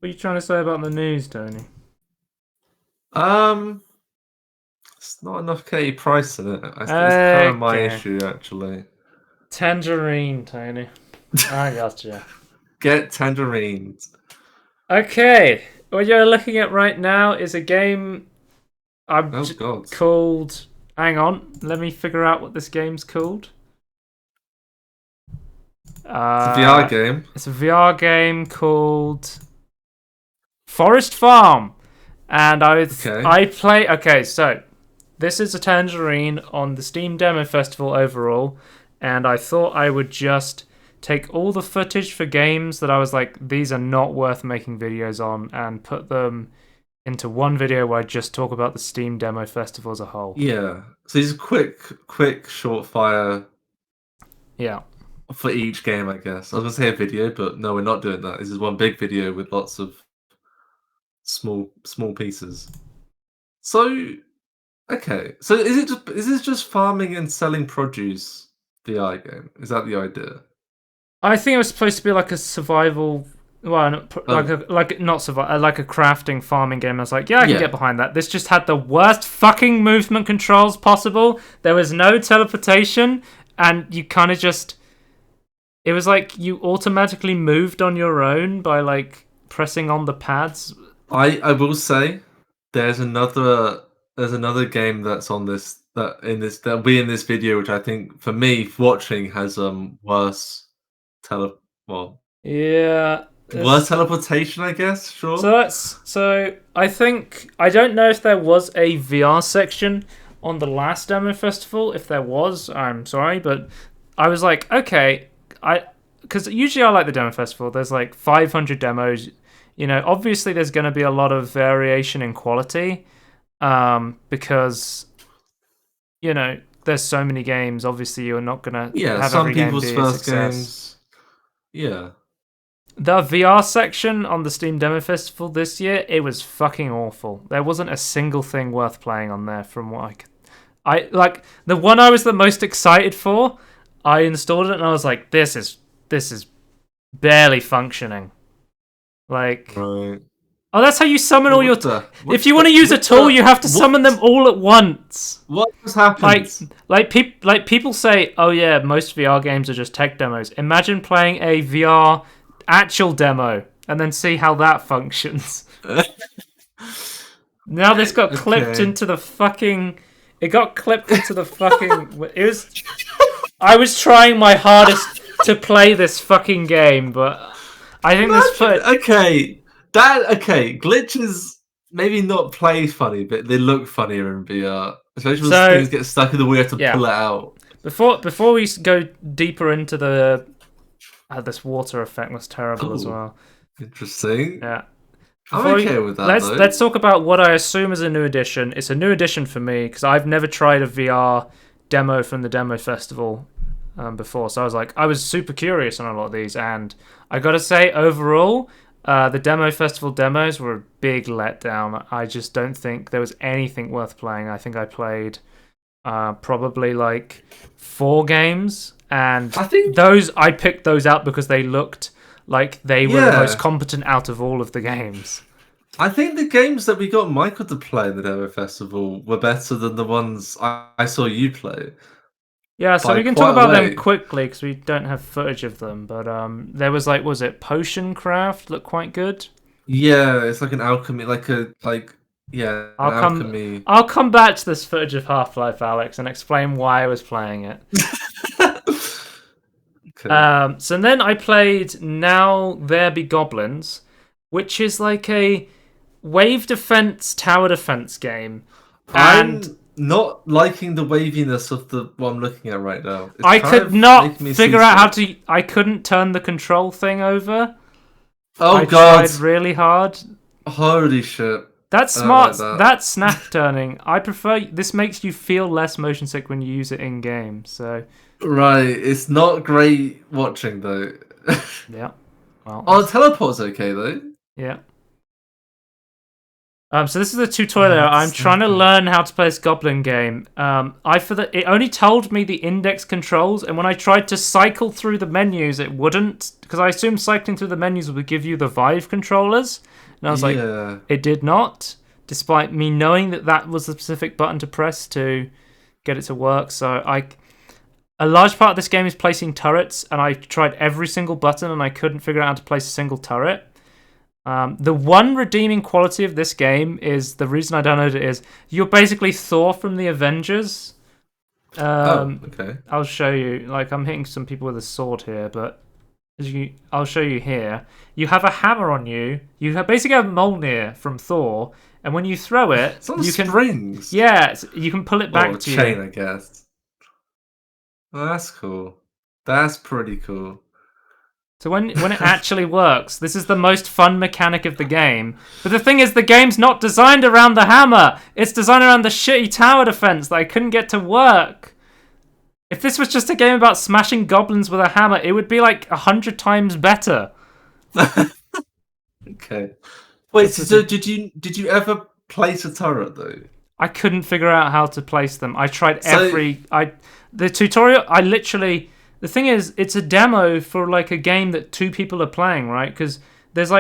What are you trying to say about the news, Tony? Um, it's not enough Katie Price in it. It's kind of my Okay. issue, actually. Tangerine, Tony. I gotcha. Get tangerines. Okay. What you're looking at right now is a game Oh God, called. Hang on. Let me figure out what this game's called. it's a VR Uh, game. it's a VR game called Forest Farm. And Okay. I play. Okay, so this is a Tangerine on the Steam Demo Festival overall, and I thought I would just take all the footage for games that I was like, these are not worth making videos on, and put them into one video where I just talk about the Steam Demo Festival as a whole. Yeah. So these are quick, short fire Yeah. for each game, I guess. I was gonna say a video, but no, we're not doing that. This is one big video with lots of small pieces. So okay. So is this just farming and selling produce VR game? Is that the idea? I think it was supposed to be like a survival. Well, Oh, like not survival, like a crafting farming game. I was like, yeah, I can get yeah. behind that. This just had the worst fucking movement controls possible. There was no teleportation, and you kind of just. It was like you automatically moved on your own by like pressing on the pads. I will say there's another game that's on this that'll be in this video, which I think for me watching has worse tele well Yeah, worse this. teleportation, I guess. So Sure. that's so. I think I don't know if there was a VR section on the last demo festival. If there was, I'm sorry, but I was like, okay, I because usually I like the demo festival. There's like 500 demos. You know, obviously there's going to be a lot of variation in quality, because there's so many games. Obviously, you're not gonna Yeah, have some every game people's be a first success. games. Yeah. The VR section on the Steam Demo Festival this year, it was fucking awful. There wasn't a single thing worth playing on there from what I like the one I was the most excited for. I installed it and I was like, this is barely functioning. Like, Right. oh, that's how you summon all Well, your. If you want to use a what tool, you have to what summon them all at once. has happened? Like people say, oh yeah, most VR games are just tech demos. Imagine playing a VR actual demo and then see how that functions. Now this got clipped Okay. into the fucking. It got clipped into the fucking. It was. I was trying my hardest to play this fucking game, but I think this Imagine, foot. glitches maybe not play funny, but they look funnier in VR. Especially when So things get stuck in the way you have to yeah, pull it out. before we go deeper into the. This water effect was terrible as Oh, well. interesting. Yeah. I'm Before we, okay with that let's though. let's talk about what I assume is a new edition. It's a new edition for me because I've never tried a VR demo from the demo festival before. So I was super curious on a lot of these, and I gotta say, overall, the demo festival demos were a big letdown. I just don't think there was anything worth playing. I think I played probably like 4 games, and I think, those I picked those out because they looked like they were the most yeah. competent out of all of the games. I think the games that we got Michael to play in the demo festival were better than the ones I saw you play Yeah, so by we can talk quite a about them way. quickly because we don't have footage of them. But there was like, was it Potion Craft? Looked quite good. Yeah, it's like an alchemy, yeah, an I'll come, alchemy. I'll come back to this footage of Half Life, Alyx, and explain why I was playing it. Okay. So then I played Now There Be Goblins, which is like a wave defense, tower defense game, and I'm not liking the waviness of the what I'm looking at right now. It's I kind could of not making me figure out how seasick. to. I couldn't turn the control thing over. Oh I God! tried really hard. Holy shit! That's I don't like smart. that. That's snap turning. I prefer. This makes you feel less motion sick when you use it in game. So Right, it's not great watching though. yeah. Well, Oh, the teleport's okay though. yeah. So this is a tutorial. That's I'm so trying to good. learn how to play this goblin game. It only told me the index controls, and when I tried to cycle through the menus, it wouldn't, because I assumed cycling through the menus would give you the Vive controllers, and I was like, Yeah. it did not, despite me knowing that that was the specific button to press to get it to work. So a large part of this game is placing turrets, and I tried every single button, and I couldn't figure out how to place a single turret. The one redeeming quality of this game is, the reason I downloaded it is, you're basically Thor from the Avengers. Okay. I'll show you. Like, I'm hitting some people with a sword here, but I'll show you here. You have a hammer on you. You basically have Mjolnir from Thor, and when you throw it, It's on you can springs. yeah, you can pull it back Or to chain, you. I guess. Well, that's cool. That's pretty cool. So when it actually works, this is the most fun mechanic of the game. But the thing is, the game's not designed around the hammer. It's designed around the shitty tower defense that I couldn't get to work. If this was just a game about smashing goblins with a hammer, it would be like 100 times better. Okay. Wait, so did you ever place a turret though? I couldn't figure out how to place them. I tried So the tutorial. The thing is, it's a demo for like a game that 2 people are playing, right? Because there's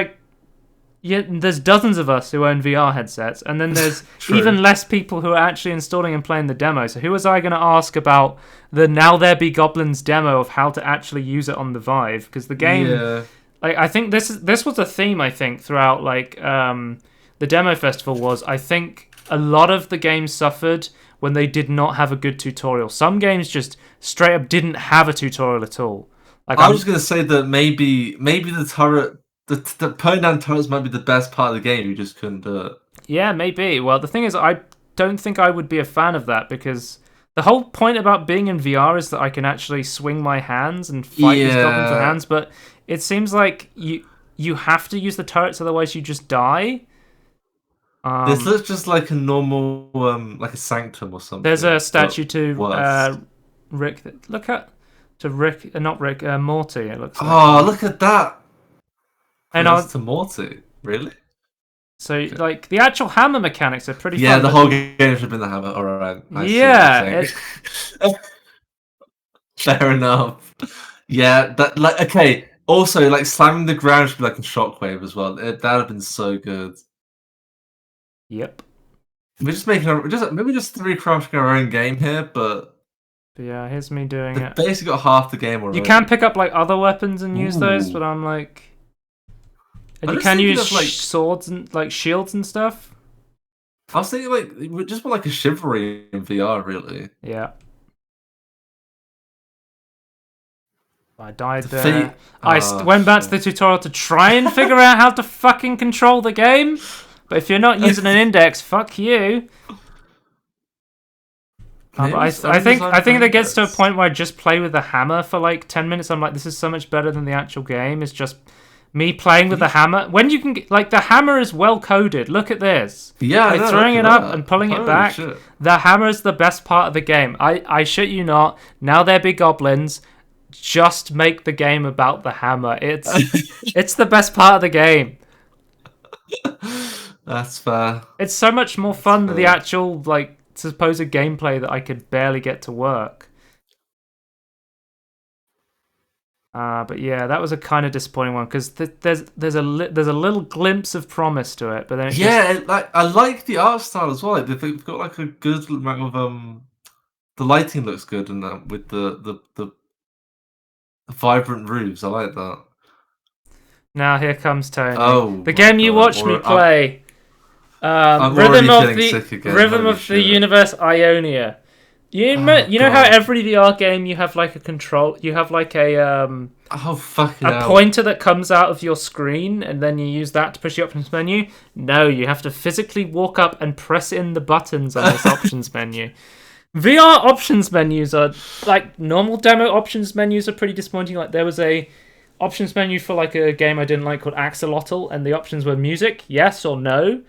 there's dozens of us who own VR headsets, and then there's True. even less people who are actually installing and playing the demo. So who was I going to ask about the Now There Be Goblins demo of how to actually use it on the Vive? Because the game, Yeah. like, I think this was a theme, I think, throughout the demo festival was, I think a lot of the games suffered when they did not have a good tutorial. Some games just straight up didn't have a tutorial at all. Like, I was gonna say that maybe the turret, the putting down turrets might be the best part of the game. You just couldn't do it. yeah, maybe. Well, the thing is, I don't think I would be a fan of that, because the whole point about being in VR is that I can actually swing my hands and fight these goblins with hands, but it seems like you have to use the turrets, otherwise you just die. This looks just like a normal, like a sanctum or something. There's a statue to worse. Rick. Look at not Rick, Morty. It looks like. Oh, look at that! And That's to Morty, really? so like the actual hammer mechanics are pretty. Yeah, fun, the but whole game should have been the hammer. All right. yeah. Fair enough. Yeah, that like okay. Also, like slamming the ground should be like a shockwave as well. That would have been so good. Yep. We're just making maybe just 3 crafting our own game here, but yeah, here's me doing they've it. basically got half the game already. You can pick up like other weapons and use those, but I'm like, and you can use swords and like shields and stuff. I was thinking like just more like a chivalry in VR, really. Yeah. I died there. I went back to the tutorial to try and figure out how to fucking control the game. But if you're not using an index, fuck you. I think that gets to a point where I just play with the hammer for like 10 minutes. I'm like, this is so much better than the actual game. It's just me playing with the hammer. When you can get, like, the hammer is well coded. Look at this. Yeah, like, throwing it up and pulling it back. Shit. The hammer is the best part of the game. I shit you not. Now There Be Goblins. Just make the game about the hammer. It's the best part of the game. That's fair. It's so much more fun than the actual like supposed gameplay that I could barely get to work. But yeah, that was a kind of disappointing one, because there's a little glimpse of promise to it, but then I like the art style as well. Like, they've got like a good amount of the lighting looks good, and with the vibrant roofs, I like that. Now here comes Tony. Oh, the game you watched me play. Rhythm of the Universe, Ionia. You know how every VR game you have like a control, you have like a pointer that comes out of your screen, and then you use that to push the options menu. No, you have to physically walk up and press in the buttons on this options menu. VR options menus are like normal demo options menus are pretty disappointing. Like, there was a options menu for like a game I didn't like called AK-XOLOTL, and the options were music, yes or no.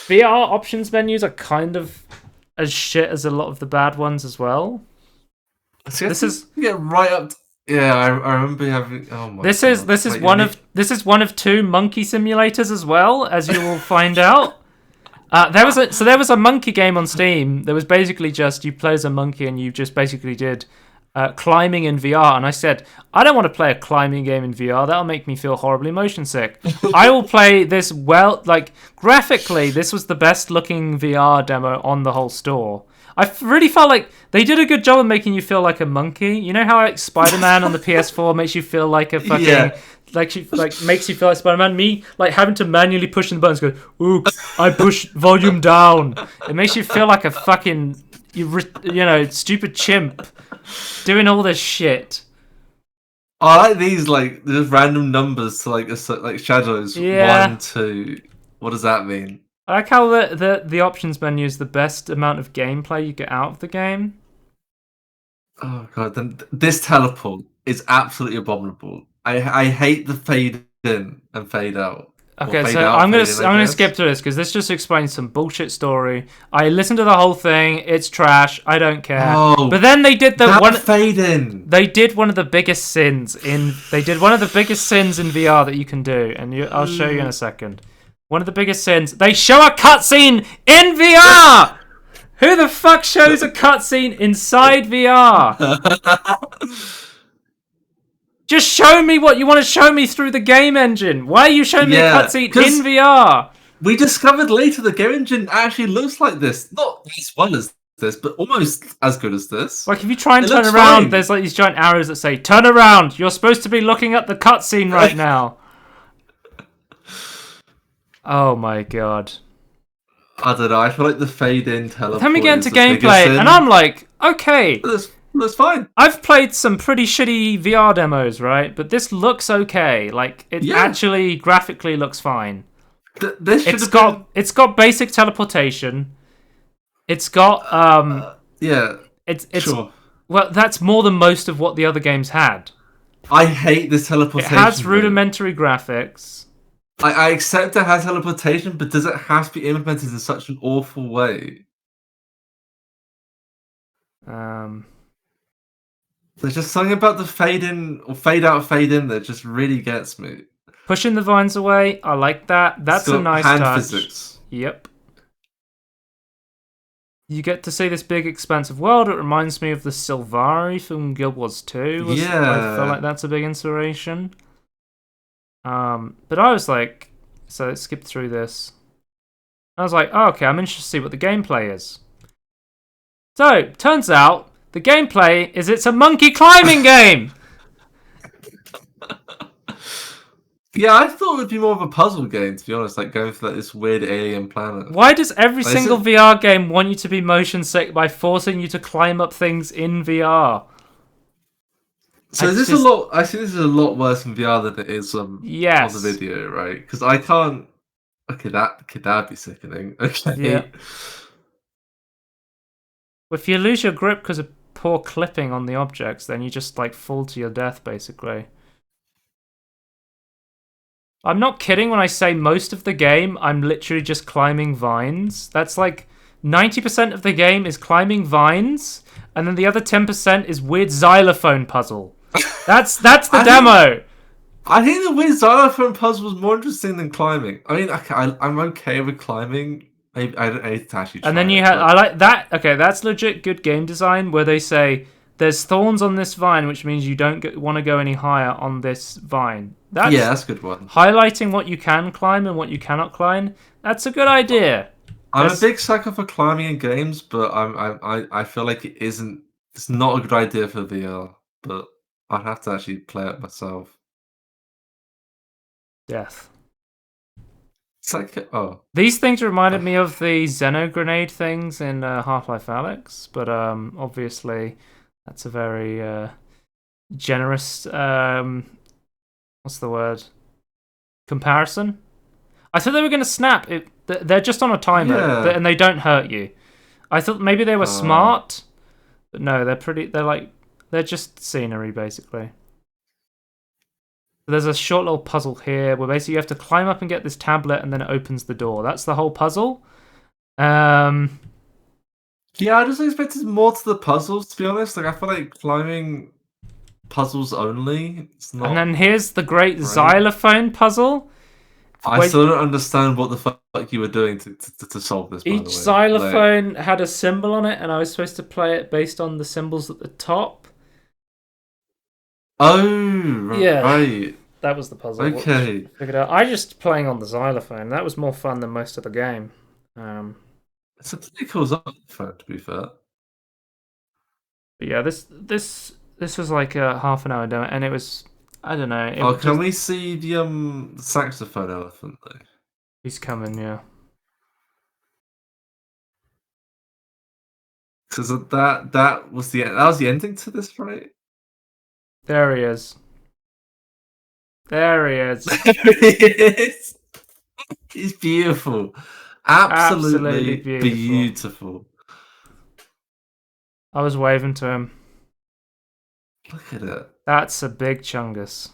VR options menus are kind of as shit as a lot of the bad ones as well. This is right up Yeah, I remember having. Oh my god! This is Like you one need. of one of two monkey simulators as well, as you will find out. There was a monkey game on Steam. That was basically just you play as a monkey and you just basically did climbing in VR. And I said, I don't want to play a climbing game in VR. That'll make me feel horribly motion sick. I will play this like graphically. This was the best looking VR demo on the whole store. Really felt like they did a good job of making you feel like a monkey. You know how like Spider-Man on the PS4 makes you feel like a fucking Yeah. like makes you feel like Spider-Man. Me like having to manually push the buttons. Go, ooh, I push volume down. It makes you feel like a fucking stupid chimp doing all this shit. I like these like just random numbers to like shadows. Yeah. 1, 2. What does that mean? I like how the options menu is the best amount of gameplay you get out of the game. Oh god! Then this teleport is absolutely abominable. I hate the fade in and fade out. Or Okay, fade so out, I'm fade in, I gonna guess. skip through this because this just explains some bullshit story. I listened to the whole thing. It's trash. I don't care. Oh, But then they did fade in. They did one of the biggest sins in. They did one of the biggest sins in VR that you can do, and I'll show you in a second. One of the biggest sins. They show a cutscene in VR. Who the fuck shows a cutscene inside VR? Just show me what you want to show me through the game engine. Why are you showing me a cutscene in VR? We discovered later the game engine actually looks like this. Not as well as this, but almost as good as this. Like, if you try and turn around, fine. there's like these giant arrows that say, turn around. You're supposed to be looking at the cutscene right now. Oh my god. I don't know. I feel like the fade in teleport. Then we get into gameplay, and I'm like, okay. That's fine. I've played some pretty shitty VR demos, right? But this looks okay. Like, it actually graphically looks fine. It's got basic teleportation. It's got It's sure. Well, that's more than most of what the other games had. I hate this teleportation. It has rudimentary graphics. I accept it has teleportation, but does it have to be implemented in such an awful way? There's just something about the fade in or fade out, fade in that just really gets me. Pushing the vines away, I like that. That's a nice hand touch. Physics. Yep. You get to see this big expansive world. It reminds me of the Sylvari from Guild Wars 2. I feel like that's a big inspiration. But I was like, so let's skip through this. I was like, oh, okay, I'm interested to see what the gameplay is. So, turns out, the gameplay is it's a monkey climbing game! Yeah, I thought it would be more of a puzzle game, to be honest, like going for this weird alien planet. Why does every single VR game want you to be motion sick by forcing you to climb up things in VR? So I see this is a lot worse in VR than it is on yes. the video, right? Because I can't. Okay, that'd be sickening. Okay. Yeah. If you lose your grip because of poor clipping on the objects, then you just like fall to your death, basically. I'm not kidding when I say most of the game, I'm literally just climbing vines. That's like 90% of the game is climbing vines, and then the other 10% is weird xylophone puzzle. That's the demo. I think the weird xylophone puzzle was more interesting than climbing. I mean, I'm okay with climbing. Maybe I don't need to actually try. And then you have I like that. Okay, that's legit good game design where they say there's thorns on this vine, which means you don't want to go any higher on this vine. That's a good one. Highlighting what you can climb and what you cannot climb. That's a good idea. I'm a big sucker for climbing in games, but I feel like it's not a good idea for VR. But I'd have to actually play it myself. Death. It's like These things reminded me of the Xeno grenade things in Half-Life Alyx, but obviously that's a very generous what's the word? Comparison? I thought they were going to snap. They're just on a timer, and they don't hurt you. I thought maybe they were smart, but no, they're just scenery, basically. There's a short little puzzle here where basically you have to climb up and get this tablet, and then it opens the door. That's the whole puzzle. Yeah, I just expected more to the puzzles, to be honest. Like, I feel like climbing puzzles only. It's And not then here's the great great. xylophone puzzle. I still don't understand what the fuck you were doing to solve this. By the Each way, xylophone had a symbol on it, and I was supposed to play it based on the symbols at the top. Oh, Yeah, right. that was the puzzle. Okay. Figured out. I just playing on the xylophone. That was more fun than most of the game. It's a pretty cool xylophone, to be fair. But yeah, this was like a half an hour demo, and it was, I don't know. Oh, can we see the saxophone elephant though? He's coming, yeah. Because that was the ending to this, right? There he is. There he is. There he is. He's beautiful. Absolutely beautiful. I was waving to him. Look at it. That's a big chungus.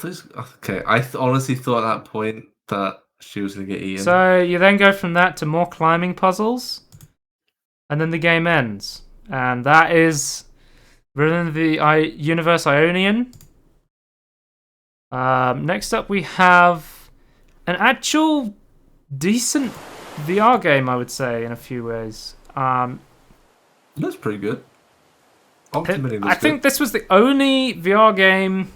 Okay, I honestly thought at that point that she was going to get eaten. So you then go from that to more climbing puzzles, and then the game ends. And that is within the universe Ionian. Next up, we have an actual decent VR game, I would say, in a few ways. That's pretty good. I think this was the only VR game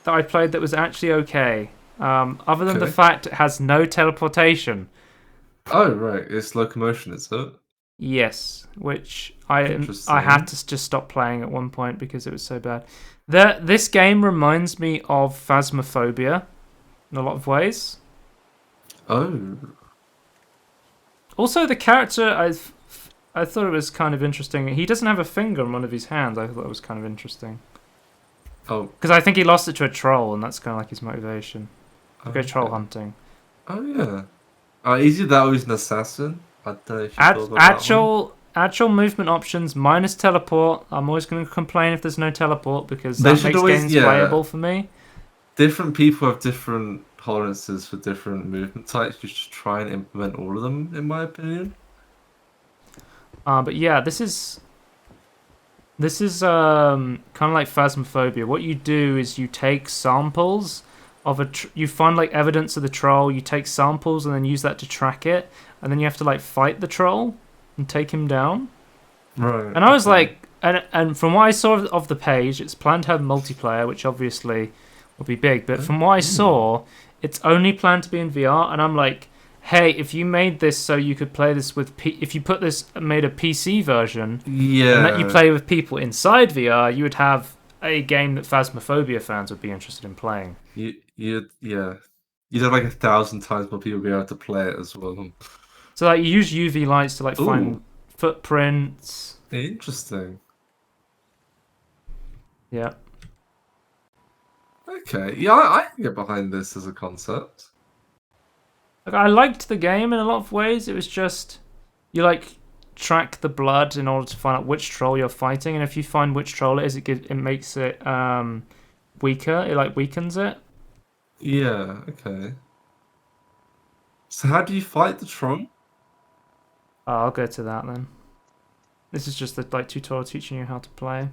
that I played that was actually okay. Other than the fact it has no teleportation. Oh, right. It's locomotion, is it? Yes, which I had to just stop playing at one point because it was so bad. This game reminds me of Phasmophobia in a lot of ways. Oh. Also, the character, I thought it was kind of interesting. He doesn't have a finger on one of his hands. I thought it was kind of interesting. Oh. Because I think he lost it to a troll, and that's kind of like his motivation. To go troll hunting. Oh, yeah. Either that or he's an assassin. I don't know if you thought about actual movement options minus teleport. I'm always going to complain if there's no teleport because that makes games playable for me. Different people have different tolerances for different movement types. You should try and implement all of them, in my opinion. But yeah, this is kind of like Phasmophobia. What you do is you take samples of you find like evidence of the troll. You take samples and then use that to track it, and then you have to like fight the troll and take him down. Right. And I was like, and from what I saw of the page, it's planned to have multiplayer, which obviously will be big. But from what I saw, it's only planned to be in VR. And I'm like, hey, if you made this so you could play this with if you made a PC version, and let you play with people inside VR, you would have a game that Phasmophobia fans would be interested in playing. You'd have like 1,000 times more people be able to play it as well. So like you use UV lights to like find footprints. Interesting. Yeah. Okay. Yeah, I can get behind this as a concept. Like, I liked the game in a lot of ways. It was just you like track the blood in order to find out which troll you're fighting, and if you find which troll it is, it makes it weaker. It like weakens it. Yeah. Okay. So how do you fight the troll? Oh, I'll go to that then. This is just the like tutorial teaching you how to play.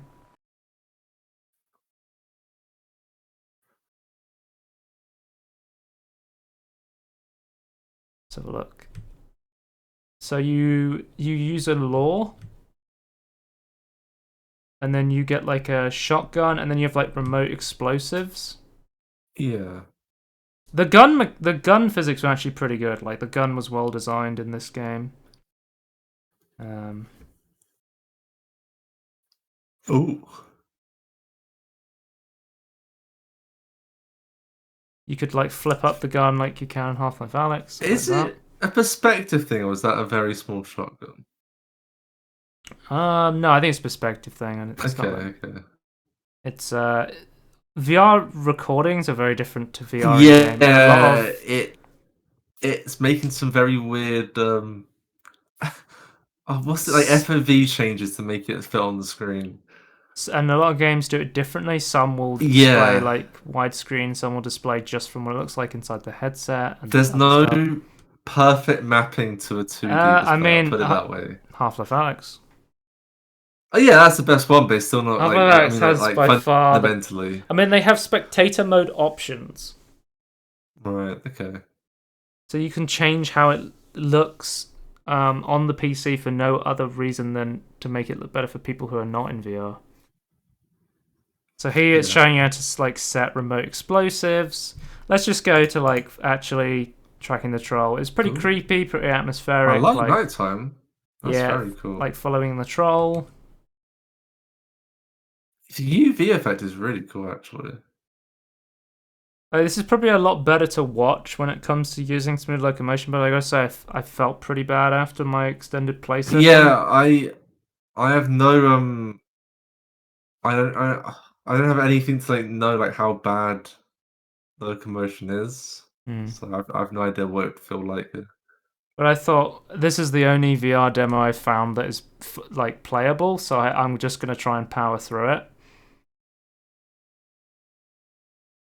Let's have a look. So you use a lure, and then you get like a shotgun, and then you have like remote explosives. Yeah. The gun physics were actually pretty good. Like the gun was well designed in this game. Ooh. You could like flip up the gun like you can in Half-Life Alyx. Is it a perspective thing, or is that a very small shotgun? No, I think it's a perspective thing, and it's okay. It's VR recordings are very different to VR. Yeah, it's making some very weird. What's it like? FOV changes to make it fit on the screen. And a lot of games do it differently. Some will display like widescreen. Some will display just from what it looks like inside the headset. And there's no perfect mapping to a 2D display. I mean, put it that way. Half-Life Alyx. Oh yeah, that's the best one, but it's still not like. I Half-Life Alyx mean, has like by far the. fundamentally. I mean, they have spectator mode options, Right. Okay. so you can change how it looks on the PC for no other reason than to make it look better for people who are not in VR. So here it's Yeah. showing you how to like set remote explosives. Let's just go to like actually tracking the troll. It's pretty Ooh. creepy, pretty I atmospheric. like Like nighttime. That's yeah, very cool. like following the troll. The UV effect is really cool, actually. This is probably a lot better to watch when it comes to using smooth locomotion, but I gotta say, I felt pretty bad after my extended play session. Yeah, I have no I don't have anything to like know like how bad the locomotion is. So I've no idea what it would feel like. But I thought this is the only VR demo I've found that is like playable, so I'm just gonna try and power through it,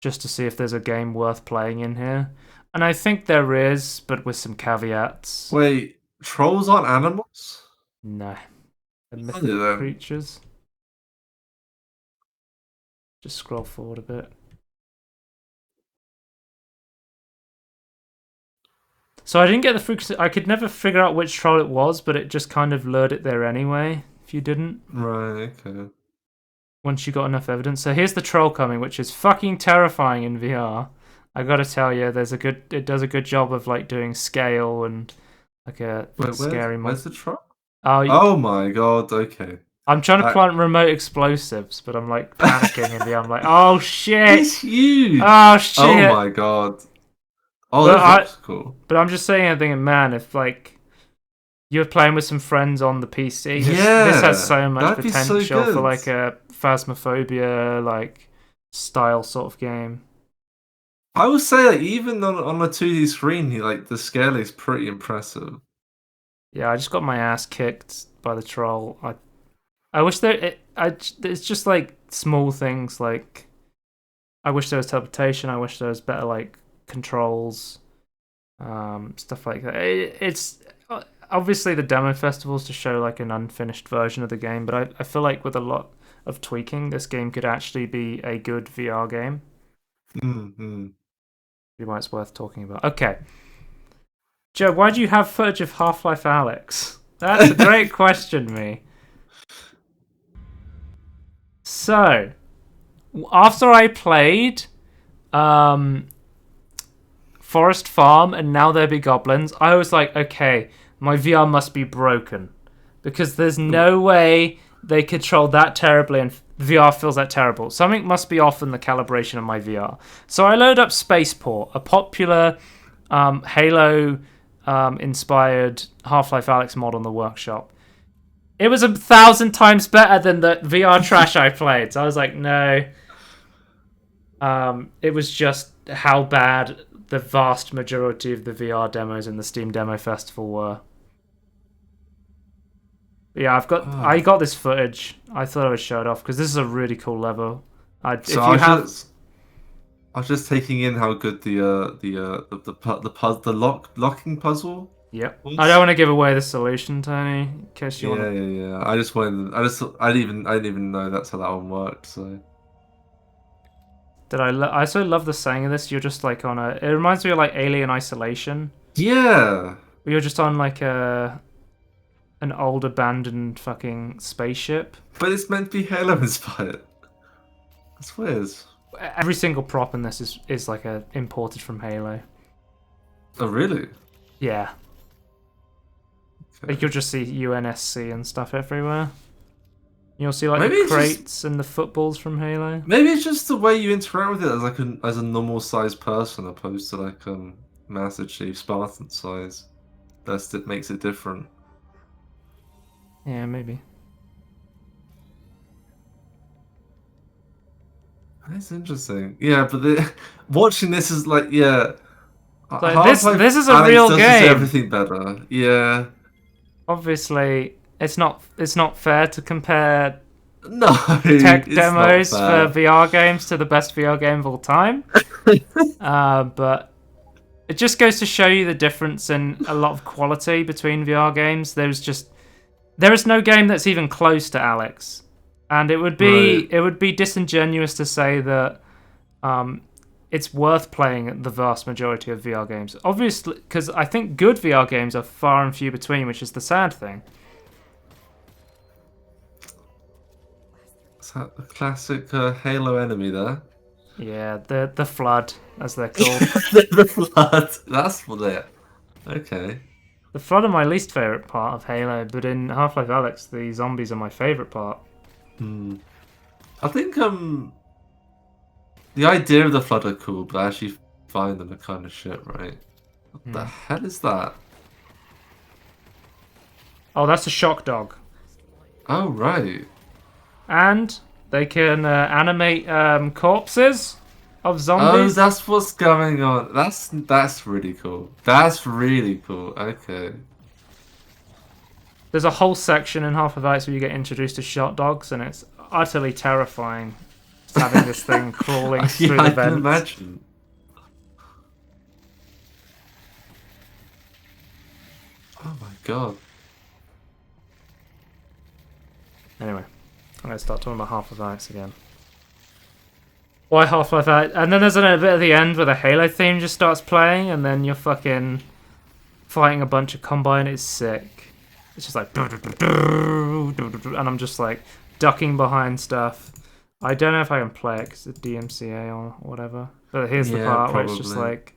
just to see if there's a game worth playing in here. And I think there is, but with some caveats. Wait, trolls aren't animals? No, they're What are mythic they then? creatures. Just scroll forward a bit. So I didn't get the frequency. I could never figure out which troll it was, but it just kind of lured it there anyway. If you didn't, Right, okay. once you got enough evidence. So here's the troll coming, which is fucking terrifying in VR. I gotta tell you, it does a good job of like doing scale and like a scary where's the troll? Oh, Oh my god, okay. I'm trying to plant remote explosives, but I'm like panicking in VR. I'm like, oh shit! It's huge! Oh shit! Oh my god. Oh, But that's cool. But I'm just saying, I'm thinking, man, if like you're playing with some friends on the PC, this has so much potential for like a Phasmophobia like style sort of game. I would say like even on a 2D screen, like the scale is pretty impressive. Yeah, I just got my ass kicked by the troll. I wish it's just like small things like I wish there was teleportation. I wish there was better like controls, stuff like that. It's obviously the demo festivals to show like an unfinished version of the game, but I feel like with a lot of tweaking, this game could actually be a good VR game. Mm-hmm. Why it's worth talking about. Okay, Joe, why do you have footage of Half-Life Alyx? That's a great question, me. So, after I played Forest Farm and Now There Be Goblins, I was like, okay, my VR must be broken. Because there's no way they control that terribly and VR feels that terrible. Something must be off in the calibration of my VR. So I load up Spaceport, a popular Halo inspired Half-Life Alyx mod on the workshop. It was 1,000 times better than the VR trash I played. So I was like, no. It was just how bad the vast majority of the VR demos in the Steam Demo Festival were. Yeah, I got this footage. I thought I would show it off because this is a really cool level. I was just taking in how good the locking puzzle. Yep. I don't want to give away the solution, Tony. In case you want. Yeah. I didn't even know that's how that one worked. So. I also love the saying of this. You're just like on a. It reminds me of like Alien Isolation. Yeah. Where you're just on like an old abandoned fucking spaceship. But it's meant to be Halo inspired. That's weird. Every single prop in this is like imported from Halo. Oh really? Yeah. Okay. Like you'll just see UNSC and stuff everywhere. You'll see like the crates and the footballs from Halo. Maybe it's just the way you interact with it as like as a normal sized person opposed to like Master Chief Spartan size. That makes it different. Yeah, maybe. That's interesting. Yeah, but watching this is like Like, this is a real game. Everything better. Yeah. Obviously, it's not fair to compare tech demos for VR games to the best VR game of all time. But it just goes to show you the difference in a lot of quality between VR games. There's just there is no game that's even close to Alyx, and it would be disingenuous to say that it's worth playing the vast majority of VR games. Obviously, because I think good VR games are far and few between, which is the sad thing. Is that the classic Halo enemy there? Yeah, the Flood, as they're called. The flood. That's what they. Okay. The Flood are my least favourite part of Halo, but in Half-Life Alyx, the zombies are my favourite part. I think the idea of the flood are cool, but I actually find them a kind of shit, right? What the hell is that? Oh, that's a shock dog. Oh right. And they can animate corpses of Oh, zombies. that's what's going on. That's really cool. That's really cool. Okay. There's a whole section in Half-Life Alyx where you get introduced to shock dogs, and it's utterly terrifying. Just having this thing crawling through the I vents. can imagine. Oh my god. Anyway, I'm going to start talking about Half-Life Alyx again. Why Half-Life Alyx? And then there's a bit at the end where the Halo theme just starts playing, and then you're fucking fighting a bunch of Combine. It's sick. It's just like... And I'm just like ducking behind stuff. I don't know if I can play it because it's DMCA or whatever. But here's the part where it's just like...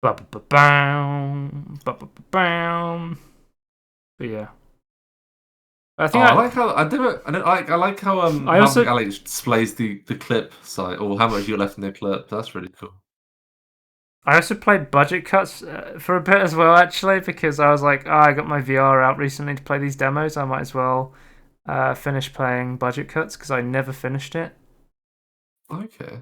Ba-ba-ba-bow, ba-ba-ba-bow. But yeah. I think I like how I like how I also Alex displays the clip side or how much you left in the clip. That's really cool. I also played budget cuts for a bit as well, actually, because I was like, oh, I got my VR out recently to play these demos. I might as well finish playing budget cuts because I never finished it. Okay.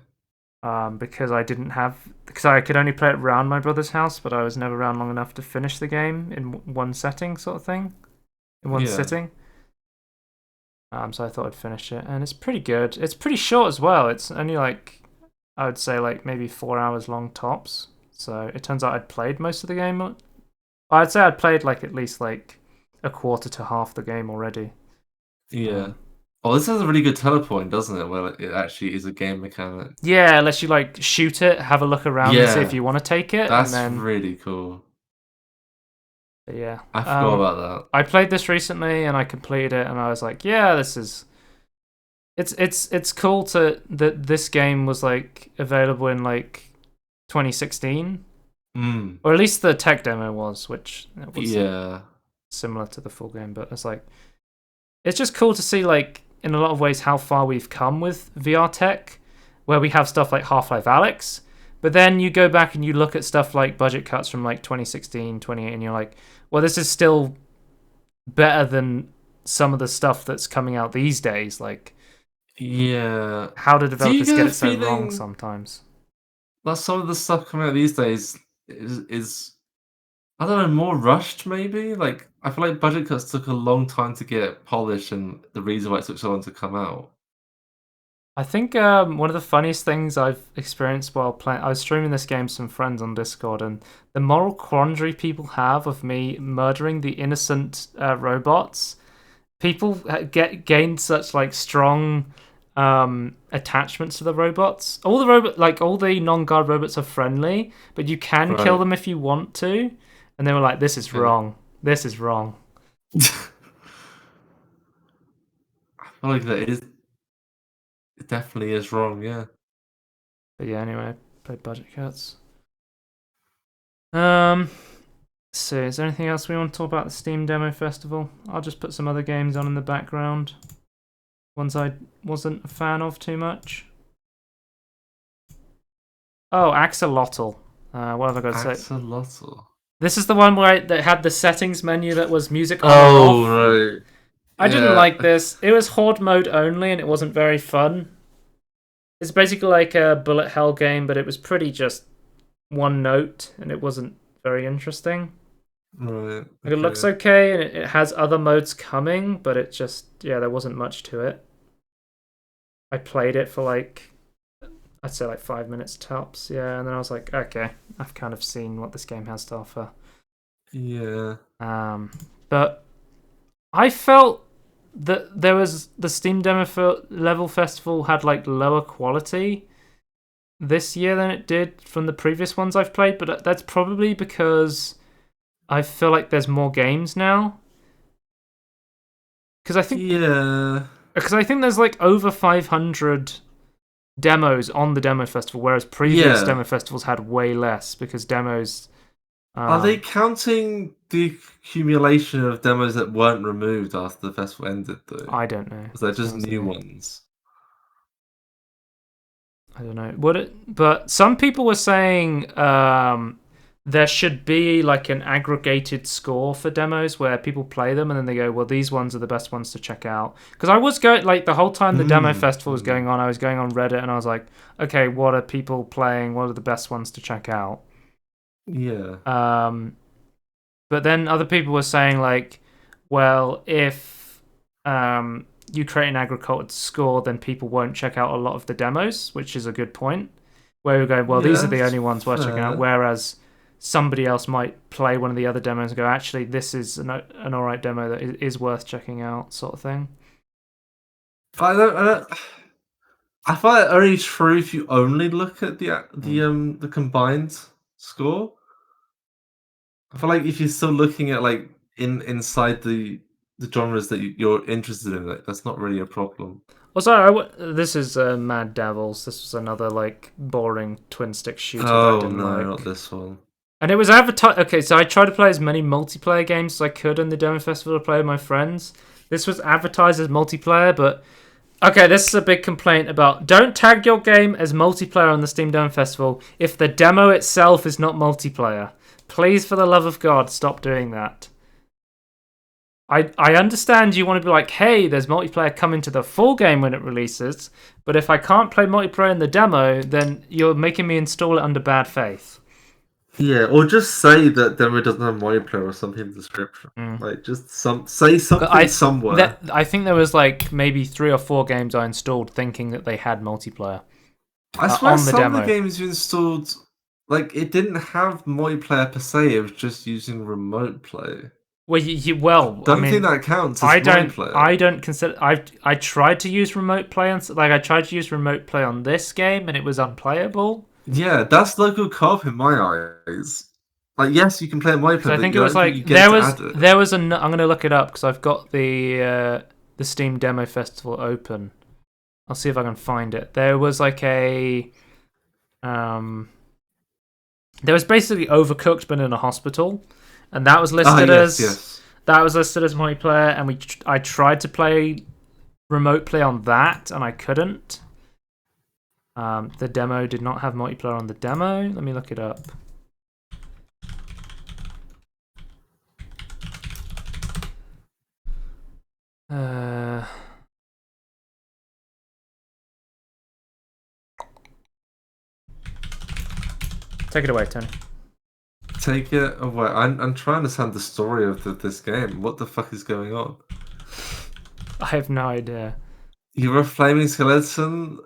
Because I could only play it around my brother's house, but I was never around long enough to finish the game in one setting, sort of thing, in one sitting. So I thought I'd finish it, and it's pretty good. It's pretty short as well. It's only like, I would say like maybe 4 hours long tops. So it turns out I'd played most of the game. I'd say I'd played like at least like a quarter to half the game already. Yeah. Oh, this has a really good teleporting, doesn't it? Where it actually is a game mechanic. Yeah, unless you like shoot it, have a look around and see if you want to take it. That's and then... really cool. But yeah, I forgot about that. I played this recently and I completed it, and I was like, yeah, this is. It's cool that this game was like available in like 2016, or at least the tech demo was, which was similar to the full game. But it's just cool to see like in a lot of ways how far we've come with VR tech, where we have stuff like Half-Life Alyx. But then you go back and you look at stuff like budget cuts from like 2016, 2018, and you're like, well, this is still better than some of the stuff that's coming out these days. Like, how do developers get it so wrong sometimes? Like some of the stuff coming out these days is I don't know, more rushed maybe? Like, I feel like budget cuts took a long time to get polished, and the reason why it took so long to come out. I think one of the funniest things I've experienced while playing... I was streaming this game to some friends on Discord, and the moral quandary people have of me murdering the innocent robots. People gain such like strong attachments to the robots. All the non-guard robots are friendly, but you can kill them if you want to. And they were like, "This is wrong. This is wrong." I feel like that is... It definitely is wrong, yeah. But yeah, anyway, played budget cuts. So, is there anything else we want to talk about the Steam Demo Festival? I'll just put some other games on in the background. Ones I wasn't a fan of too much. Oh, AK-XOLOTL. What have I got to say? AK-XOLOTL. This is the one where they had the settings menu that was music on and off. Right. I didn't like this. It was horde mode only, and it wasn't very fun. It's basically like a bullet hell game, but it was pretty just one note, and it wasn't very interesting. Right. Like, it looks okay, and it has other modes coming, but it just, there wasn't much to it. I played it for like, I'd say like 5 minutes tops, and then I was like, okay, I've kind of seen what this game has to offer. Yeah. But I felt that there was the Steam Demo Level Festival had like lower quality this year than it did from the previous ones I've played, but that's probably because I feel like there's more games now. Because I think there's like over 500 demos on the demo festival, whereas previous demo festivals had way less because demos. Are they counting the accumulation of demos that weren't removed after the festival ended, though? I don't know. Is that just new ones? I don't know. But some people were saying there should be like an aggregated score for demos where people play them and then they go, well, these ones are the best ones to check out. Because I was going, like, the whole time the demo festival was going on, I was going on Reddit and I was like, okay, what are people playing? What are the best ones to check out? Yeah. But then other people were saying, like, well, if you create an aggregated score, then people won't check out a lot of the demos, which is a good point. Where we go, well, these are the only ones worth checking out, whereas somebody else might play one of the other demos and go, actually, this is an alright demo that is worth checking out, sort of thing. I find it only true if you only look at the combined score. I feel like if you're still looking at like inside the genres that you're interested in, like, that's not really a problem. Also, this is Mad Devils. This was another like boring twin stick shooter. Oh that I didn't like. not this one. And it was advertised. Okay, so I tried to play as many multiplayer games as I could in the demo festival to play with my friends. This was advertised as multiplayer, but okay, this is a big complaint about don't tag your game as multiplayer on the Steam Demo Festival if the demo itself is not multiplayer. Please, for the love of God, stop doing that. I understand you want to be like, hey, there's multiplayer coming to the full game when it releases, but if I can't play multiplayer in the demo, then you're making me install it under bad faith. Yeah, or just say that demo doesn't have multiplayer or something in the description. Like, just say something somewhere. I think there was like maybe 3 or 4 games I installed thinking that they had multiplayer. I swear some of the games you installed, like, it didn't have multiplayer per se, it was just using remote play. Well, I think that counts as multiplayer. I don't consider. I tried to use remote play on I tried to use remote play on this game and it was unplayable. Yeah, that's local co-op in my eyes. Like, yes, you can play multiplayer. So I think it was like there was I'm gonna look it up because I've got the Steam Demo Festival open. I'll see if I can find it. There was like a there was basically Overcooked but in a hospital. And that was listed that was listed as multiplayer, and I tried to play remote play on that, and I couldn't. The demo did not have multiplayer on the demo. Let me look it up. Take it away, Tony. Take it away. I'm trying to understand the story of this game. What the fuck is going on? I have no idea. You're a flaming skeleton?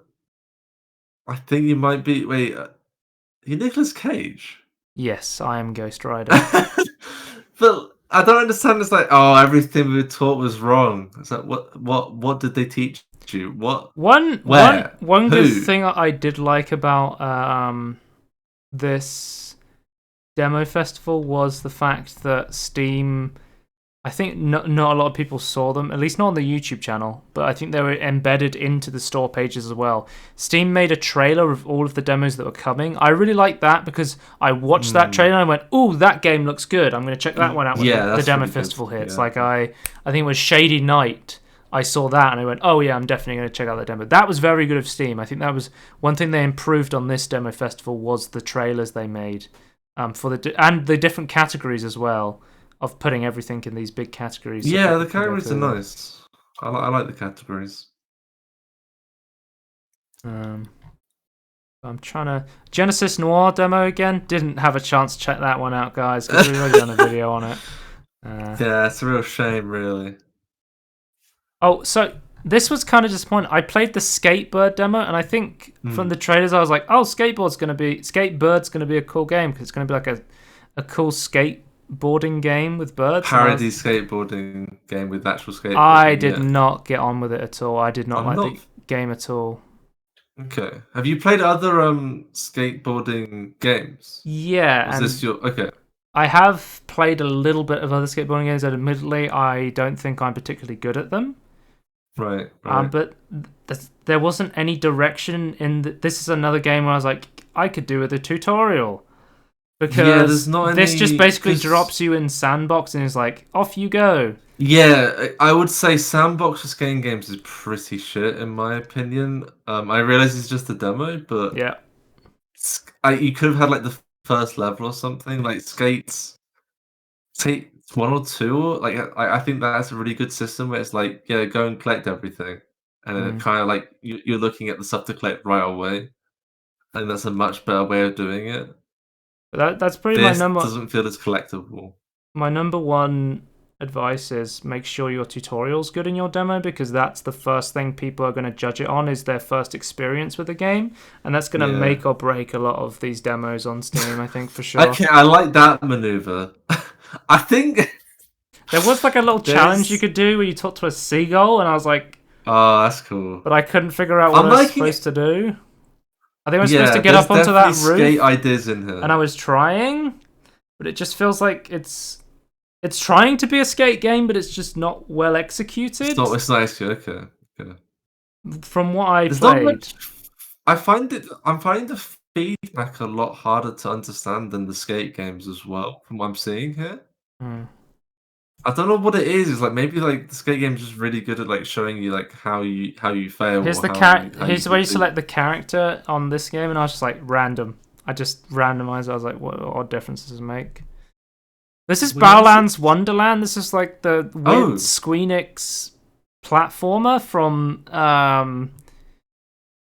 I think you might be... Wait, you're Nicolas Cage? Yes, I am Ghost Rider. But I don't understand. It's like, oh, everything we were taught was wrong. It's like, what did they teach you? One good thing I did like about this demo festival was the fact that Steam, I think not a lot of people saw them, at least not on the YouTube channel, but I think they were embedded into the store pages as well. Steam made a trailer of all of the demos that were coming. I really liked that because I watched that trailer and I went, "Ooh, that game looks good. I'm going to check that one out when the demo really festival hits." Yeah. Like I think it was Shady Night. I saw that and I went, "Oh yeah, I'm definitely going to check out that demo." That was very good of Steam. I think that was one thing they improved on this demo festival was the trailers they made. For the different categories as well, of putting everything in these big categories. Yeah, the categories are nice. I like the categories. I'm trying to... Genesis Noir demo again. Didn't have a chance to check that one out, guys, because we've already done a video on it. Yeah, it's a real shame, really. Oh, so this was kind of disappointing. I played the Skatebird demo, and I think from the trailers, I was like, "Oh, Skatebird's gonna be a cool game because it's gonna be like a cool skate skateboarding game with birds. Parody skateboarding game with actual I skateboarding. did Yeah. not get on with it at all. I did not I'm like not the game at all. okay. Have you played other skateboarding games? Yeah, Was this and your okay? I have played a little bit of other skateboarding games, and admittedly, I don't think I'm particularly good at them. Right, right. But there wasn't any direction in this is another game where I was like, I could do with a tutorial. Yeah, there's Because not this just any. basically 'Cause drops you in sandbox and is like, off you go. yeah, I would say sandbox for skating games is pretty shit in my opinion. I realize it's just a demo, but Yeah. you could have had like the first level or something like skate 1 or 2. Like I think that's a really good system where it's like yeah, go and collect everything, and then it Mm. kind of like you're looking at the stuff to collect right away. I think that's a much better way of doing it. But that's pretty This doesn't feel as collectible. my number one advice is make sure your tutorial's good in your demo, because that's the first thing people are going to judge it on, is their first experience with the game, and that's going to Yeah. make or break a lot of these demos on Steam, I think, for sure. Okay, I like that maneuver. I think There was like a little challenge you there's. could do where you talk to a seagull, and I was like, Oh, that's cool. but I couldn't figure out what I'm I was liking supposed to do. I think I was supposed Yeah, to get there's up onto that definitely skate roof, ideas in and I here. was trying, but it just feels like it's trying to be a skate game, but it's just not well executed. It's nice. Okay, okay. From what I There's not played. much. I'm finding the feedback a lot harder to understand than the skate games as well. From what I'm seeing here, Hmm. I don't know what it is. It's like maybe like the skate game's just really good at like showing you like how you fail Here's or the how you Here's the way you complete. select the character on this game, and I was just like random. I just randomized it. I was like, what odd differences does it make? This is Where is Balan's Wonderland. This is like the weird Oh. Squeenix platformer from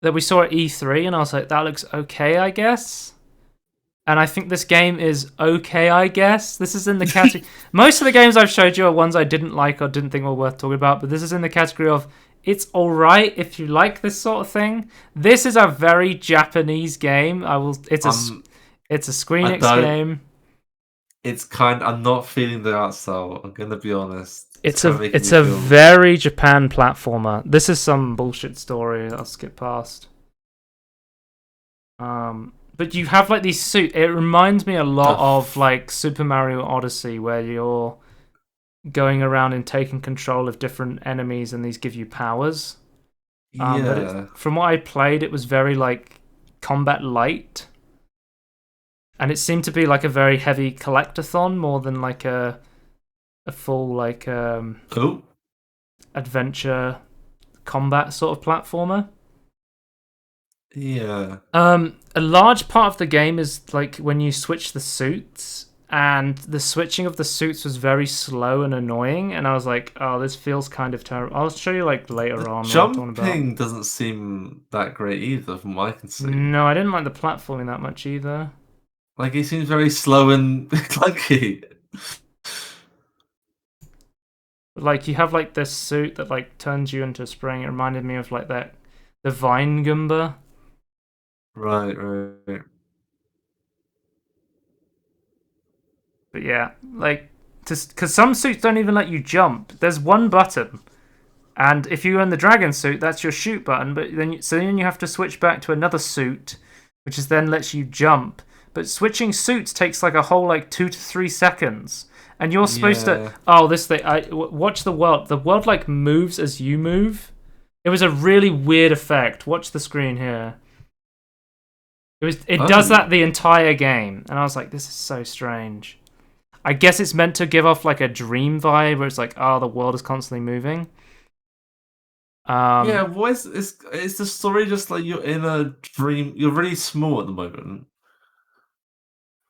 that we saw at E3, and I was like, that looks okay, I guess. And I think this game is okay, I guess. This is in the category. Most of the games I've showed you are ones I didn't like or didn't think were worth talking about, but this is in the category of it's alright if you like this sort of thing. This is a very Japanese game. It's a Squeenix don't- game. I'm not feeling the art style. I'm gonna be honest. It's kinda making a me feel- very Japan platformer. This is some bullshit story I'll skip past. But you have like these suit. It reminds me a lot of like Super Mario Odyssey, where you're going around and taking control of different enemies, and these give you powers. yeah. But from what I played, it was very like combat light, and it seemed to be like a very heavy collectathon more than like a full like Oh. adventure combat sort of platformer. Yeah. A large part of the game is like when you switch the suits, and the switching of the suits was very slow and annoying, and I was like, oh, this feels kind of terrible. I'll show you like later on what I'm talking about. Jumping doesn't seem that great either, from what I can see. No, I didn't like the platforming that much either. Like it seems very slow and clunky. Like you have like this suit that like turns you into a spring. It reminded me of like the Vine Goomba. Right. But yeah, like, because some suits don't even let you jump. There's one button, and if you're in the dragon suit, that's your shoot button. But then you have to switch back to another suit, which is then lets you jump. But switching suits takes like a whole like 2 to 3 seconds, and you're supposed to. Oh, this thing. Watch the world. The world like moves as you move. It was a really weird effect. Watch the screen here. It does that the entire game, and I was like, this is so strange. I guess it's meant to give off like a dream vibe, where it's like, oh, the world is constantly moving. Yeah, what is the story just like you're in a dream? You're really small at the moment.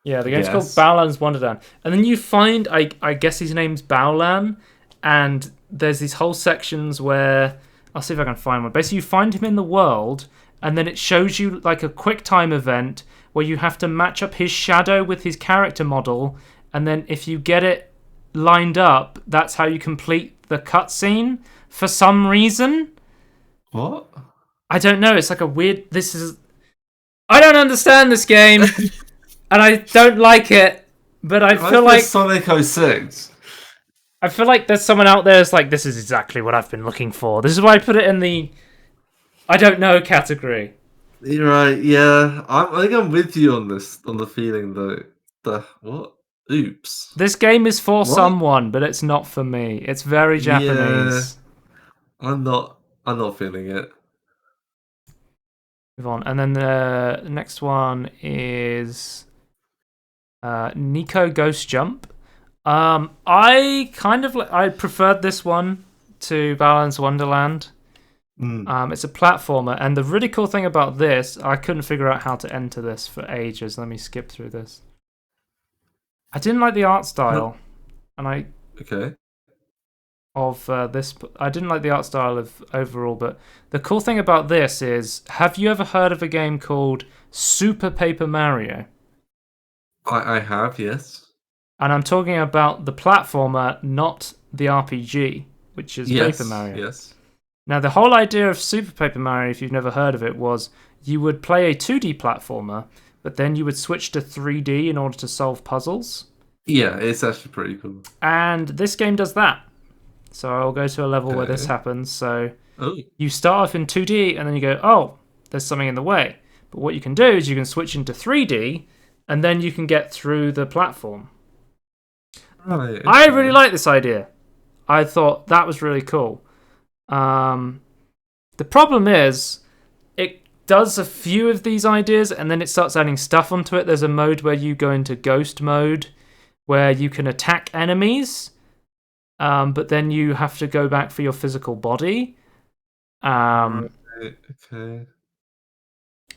Yeah, the game's called Balan's Wonderland, and then you find, I guess his name's Balan, and there's these whole sections where I'll see if I can find one. Basically, you find him in the world, and then it shows you like a quick time event where you have to match up his shadow with his character model. And then if you get it lined up, that's how you complete the cutscene for some reason. What? I don't know. It's like a weird... I don't understand this game, and I don't like it. But I I feel play like Sonic 06. I feel like there's someone out there that's like, this is exactly what I've been looking for. This is why I put it in the I don't know category. You're right. Yeah, I think I'm with you on this. On the feeling that the what? Oops. This game is for What? someone, but it's not for me. It's very Yeah, Japanese. I'm not. I'm not feeling it. Move on. And then the next one is Neko Ghost Jump. I preferred this one to Balan's Wonderland. It's a platformer, and the really cool thing about this, I couldn't figure out how to enter this for ages. Let me skip through this. I didn't like the art style, and I Okay. I didn't like the art style of overall, but the cool thing about this is, have you ever heard of a game called Super Paper Mario? I have, yes. And I'm talking about the platformer, not the RPG, which is Yes. Paper Mario. Yes. Now, the whole idea of Super Paper Mario, if you've never heard of it, was you would play a 2D platformer, but then you would switch to 3D in order to solve puzzles. Yeah, it's actually pretty cool. And this game does that. So I'll go to a level where this happens. So you start off in 2D, and then you go, oh, there's something in the way. But what you can do is you can switch into 3D, and then you can get through the platform. Right, okay. I really like this idea. I thought that was really cool. The problem is, it does a few of these ideas, and then it starts adding stuff onto it. There's a mode where you go into ghost mode, where you can attack enemies, but then you have to go back for your physical body. Okay.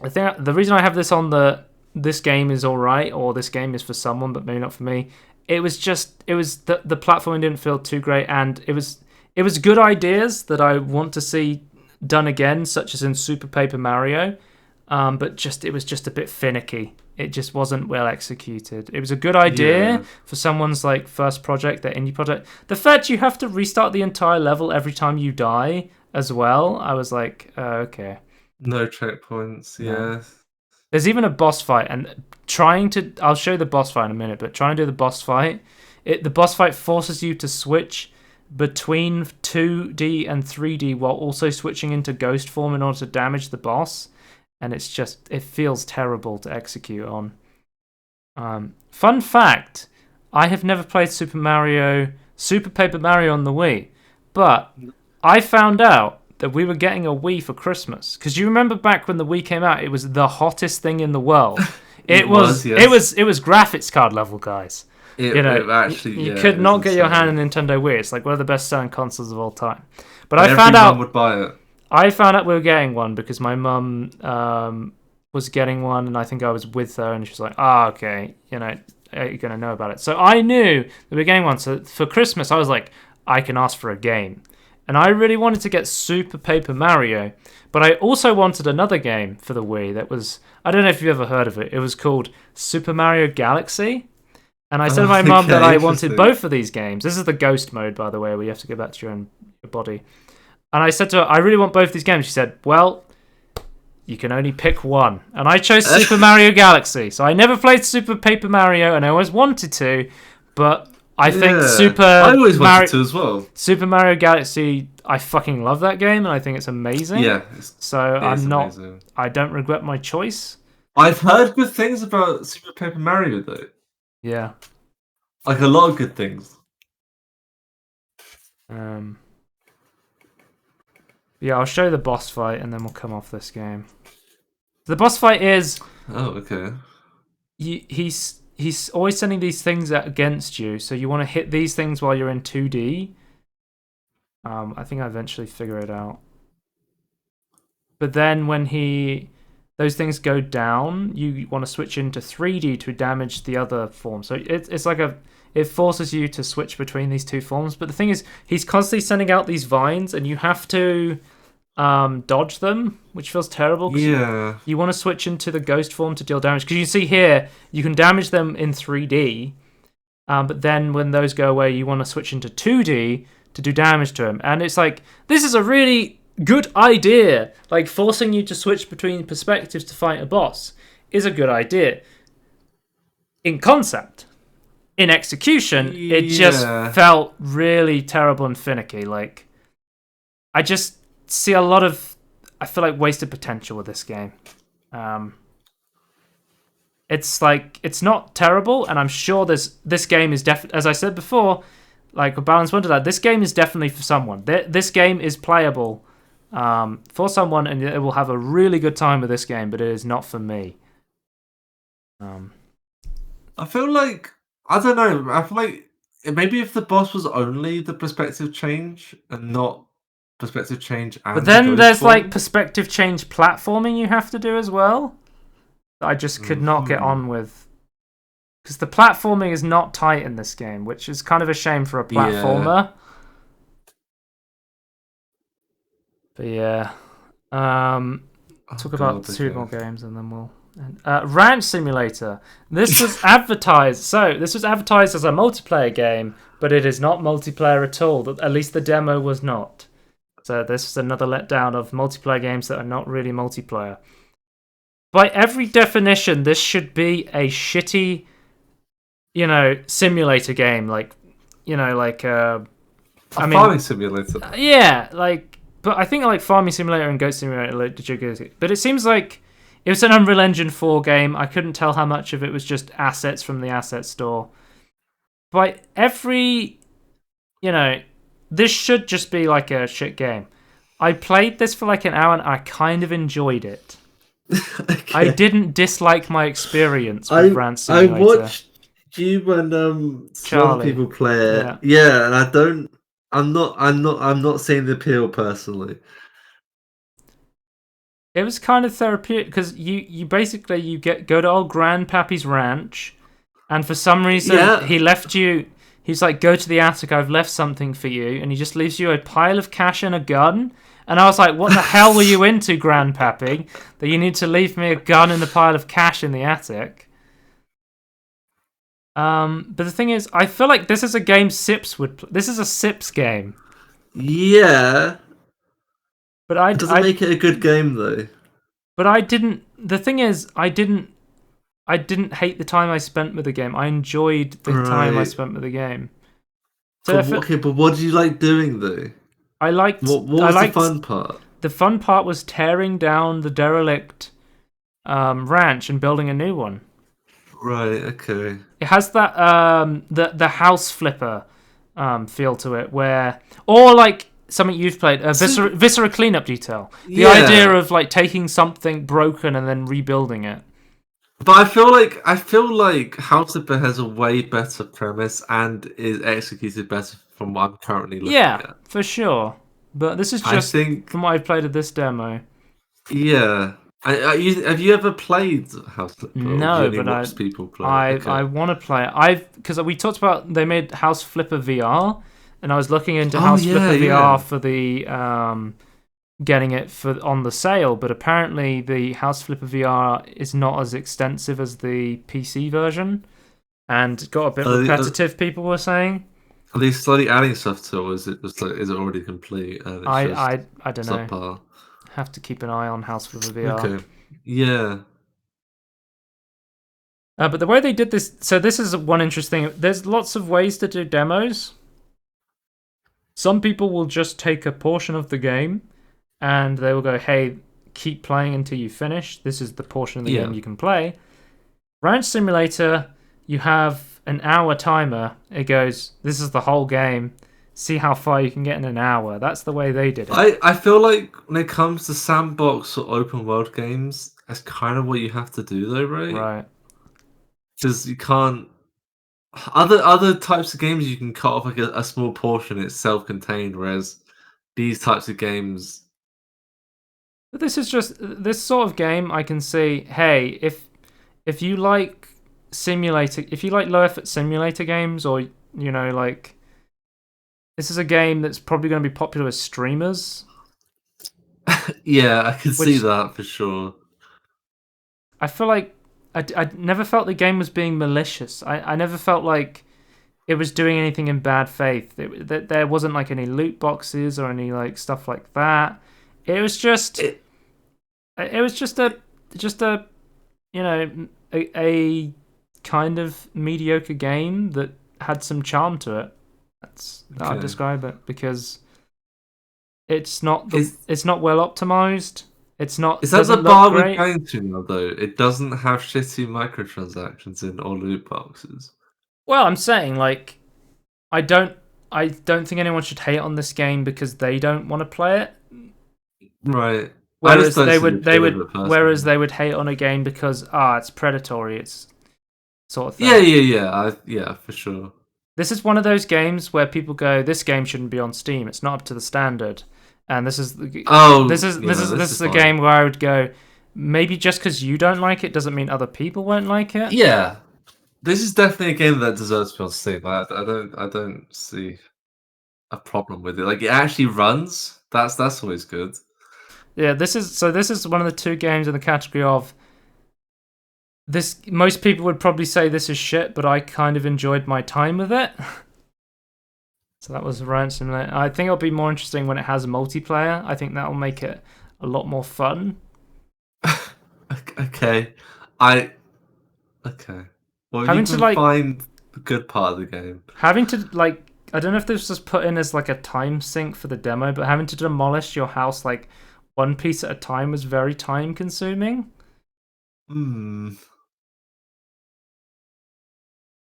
I think the reason I have this on this game is alright, or this game is for someone, but maybe not for me. It was the platforming didn't feel too great, and it was good ideas that I want to see done again, such as in Super Paper Mario, but it was just a bit finicky. It just wasn't well executed. It was a good idea for someone's like first project, their indie project. The fact you have to restart the entire level every time you die as well, I was like, okay. No checkpoints, yeah. There's even a boss fight, and I'll show you the boss fight in a minute, but trying to do the boss fight, the boss fight forces you to switch between 2D and 3D while also switching into ghost form in order to damage the boss, and it feels terrible to execute on. Fun fact, I have never played Super Paper Mario on the Wii, but I found out that we were getting a Wii for Christmas, because you remember back when the Wii came out, it was the hottest thing in the world. It was graphics card level, guys. You could not get your hand on a Nintendo Wii. It's like one of the best selling consoles of all time. But I found out would buy it. I found out we were getting one because my mum was getting one, and I think I was with her, and she was like, okay, you're gonna know about it. So I knew that we were getting one. So for Christmas, I was like, I can ask for a game. And I really wanted to get Super Paper Mario, but I also wanted another game for the Wii that was, I don't know if you've ever heard of it. It was called Super Mario Galaxy. And I said to my mum that I wanted both of these games. This is the ghost mode, by the way, where you have to go back to your body. And I said to her, I really want both these games. She said, well, you can only pick one. And I chose Super Mario Galaxy. So I never played Super Paper Mario, and I always wanted to, but I think I always wanted to as well. Super Mario Galaxy, I fucking love that game, and I think it's amazing. Yeah. Amazing. I don't regret my choice. I've heard good things about Super Paper Mario, though. Yeah. Like a lot of good things. Yeah, I'll show you the boss fight, and then we'll come off this game. The boss fight is... Oh, okay. He's always sending these things against you, so you want to hit these things while you're in 2D. I think I eventually figure it out. But then when those things go down, you want to switch into 3D to damage the other form. So it's like it forces you to switch between these two forms. But the thing is, he's constantly sending out these vines, and you have to dodge them, which feels terrible. Yeah. You want to switch into the ghost form to deal damage. Because you see here, you can damage them in 3D, but then when those go away, you want to switch into 2D to do damage to them. And it's like, this is a really good idea. Like, forcing you to switch between perspectives to fight a boss is a good idea in concept. in execution, it just Yeah. felt really terrible and finicky. Like, I just see a lot of, I feel like, wasted potential with this game. It's like, it's not terrible, and I'm sure this game is definitely, as I said before, like with Balan Wonderworld, this game is definitely for someone. This game is playable for someone, and it will have a really good time with this game, but it is not for me. I feel like I don't know. I feel like maybe if the boss was only the perspective change and not perspective change But and the then ghost there's like form. perspective change platforming you have to do as well, that I just could not get on with. Because the platforming is not tight in this game, which is kind of a shame for a Yeah. platformer. But yeah. Oh Talk about god. two more Okay. games and then we'll. Ranch Simulator. This was advertised. So this was advertised as a multiplayer game, but it is not multiplayer at all. At least the demo was not. So this is another letdown of multiplayer games that are not really multiplayer. By every definition, this should be a shitty, simulator game. Like, A farming simulator. yeah, like, but I think I like Farming Simulator and Goat Simulator. But it seems like it was an Unreal Engine 4 game. I couldn't tell how much of it was just assets from the asset store. By every, this should just be like a shit game. I played this for like an hour and I kind of enjoyed it. Okay. I didn't dislike my experience with Rant I Simulator. watched you and some other people play it. Yeah, and I'm not seeing the appeal personally. It was kind of therapeutic because you basically go to old Grandpappy's ranch, and for some reason he left you. He's like, go to the attic. I've left something for you, and he just leaves you a pile of cash and a gun. And I was like, what the hell were you into, Grandpappy, that you need to leave me a gun and a pile of cash in the attic? But the thing is, I feel like this is a game Sips would. This is a Sips game. Yeah, But I doesn't make it a good game though. But I didn't. The thing is, I didn't hate the time I spent with the game. I enjoyed the time I spent with the game. So okay, but what did you like doing though? I liked. What was the fun part? The fun part was tearing down the derelict ranch and building a new one. Right. Okay. It has that the house flipper feel to it, or like something you've played, Viscera cleanup detail. The idea of like taking something broken and then rebuilding it. But I feel like House Flipper has a way better premise and is executed better from what I'm currently looking at. Yeah, for sure. But this is just from what I've played of this demo. Yeah. Have you ever played House Flipper? No, but watched people play. I want to play it. Because we talked about they made House Flipper VR, and I was looking into House Flipper VR for the getting it on the sale. But apparently, the House Flipper VR is not as extensive as the PC version, and got a bit repetitive. People were saying. Are they slowly adding stuff to it, or is it already complete? And I don't know. Subpar? Have to keep an eye on House Flipper VR. Okay. Yeah. But the way they did this, so this is one interesting. There's lots of ways to do demos. Some people will just take a portion of the game, and they will go, "Hey, keep playing until you finish. This is the portion of the game you can play." Ranch Simulator, you have an hour timer. It goes, "This is the whole game. See how far you can get in an hour." That's the way they did it. I feel like when it comes to sandbox or open world games, that's kind of what you have to do, though, right? Right. Because you can't. Other types of games you can cut off like a small portion. It's self-contained, whereas these types of games. But this is just this sort of game. I can see. Hey, if you like simulator, if you like low effort simulator games, or like. This is a game that's probably going to be popular with streamers. Yeah, I can see that for sure. I feel like I never felt the game was being malicious. I never felt like it was doing anything in bad faith. There wasn't like any loot boxes or any like stuff like that. It was just a kind of mediocre game that had some charm to it. That's how I'd Okay. describe it, because it's not Is it's not well optimized. It's is not that the doesn't look bar we're great. going to now, though? It doesn't have shitty microtransactions in or loot boxes. Well, I'm saying like I don't I don't think anyone should hate on this game because they don't want to play it. Right. I just Whereas don't see the appeal of it whereas personally. they would hate on a game because it's predatory, it's sort of Yeah, thing. yeah, yeah. Yeah, for sure. This is one of those games where people go, "This game shouldn't be on Steam. It's not up to the standard." And Oh, yeah, this this is is a fine. game where I would go, maybe just because you don't like it doesn't mean other people won't like it. Yeah, this is definitely a game that deserves to be on Steam. I don't see a problem with it. Like it actually runs. That's always good. Yeah, this is one of the two games in the category of this. Most people would probably say this is shit, but I kind of enjoyed my time with it. So that was Rant Simulator. I think it'll be more interesting when it has multiplayer. I think that'll make it a lot more fun. Okay, I okay. Well, you Having to can like find the good part of the game. having to like I don't know if this was put in as like a time sink for the demo, but having to demolish your house like one piece at a time was very time consuming. Hmm.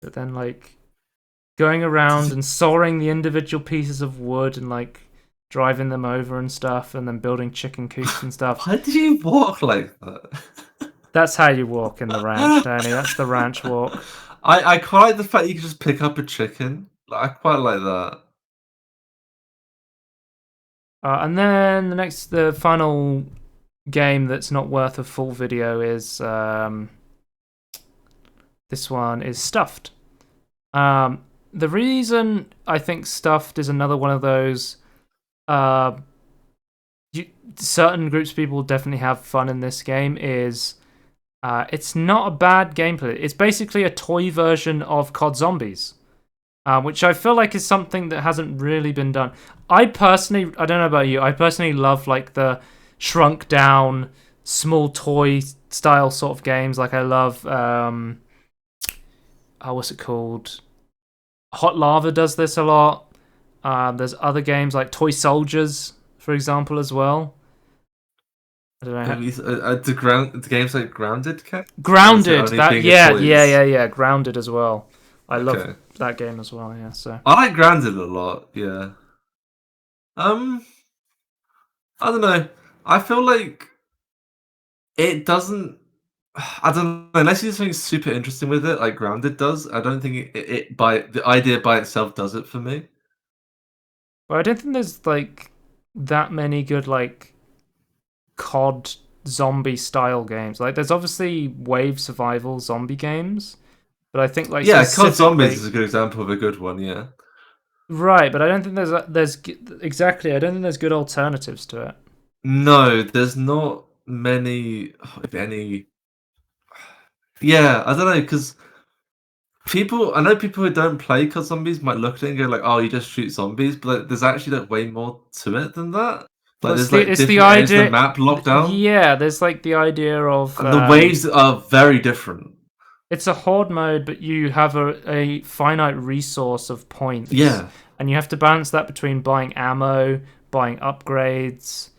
But then like going Did around you, and sawing the individual pieces of wood and like driving them over and stuff and then building chicken coops and stuff. why did you walk like that? That's how you walk in the ranch, Danny. That's the ranch walk. I quite like the fact you can just pick up a chicken. Like, I quite like that. And then the final game that's not worth a full video is this one is Stuffed. The reason I think Stuffed is another one of those, uh, certain groups of people definitely have fun in this game is it's not a bad gameplay. It's basically a toy version of COD Zombies, which I feel like is something that hasn't really been done. I don't know about you, I personally love like the shrunk down, small toy style sort of games. Like I love, what's it called? Hot Lava does this a lot. There's other games like Toy Soldiers, for example, as well. I don't know. The game's like Grounded Cat, or is it Grounded, only that being a yeah, toys? yeah. Grounded as well. I love Okay, that game as well. Yeah, so I like Grounded a lot. Yeah. Um, I don't know. I feel like it doesn't. I don't know. Unless you do something super interesting with it, like Grounded does. I don't think it by the idea by itself does it for me. but I don't think there's like that many good like COD zombie style games. Like there's obviously wave survival zombie games, but I think like Yeah, COD Zombies specifically is a good example of a good one. Yeah. right. But I don't think there's exactly. I don't think there's good alternatives to it. No, there's not many, if any. Yeah, I don't know because I know people who don't play COD Zombies might look at it and go like, "Oh, you just shoot zombies," but like, there's actually like way more to it than that. Well, Like, there's like it's the different areas of the idea. map locked down, Yeah, there's like the idea of and the waves are very different. it's a horde mode, but you have a finite resource of points, Yeah, and you have to balance that between buying ammo, buying upgrades,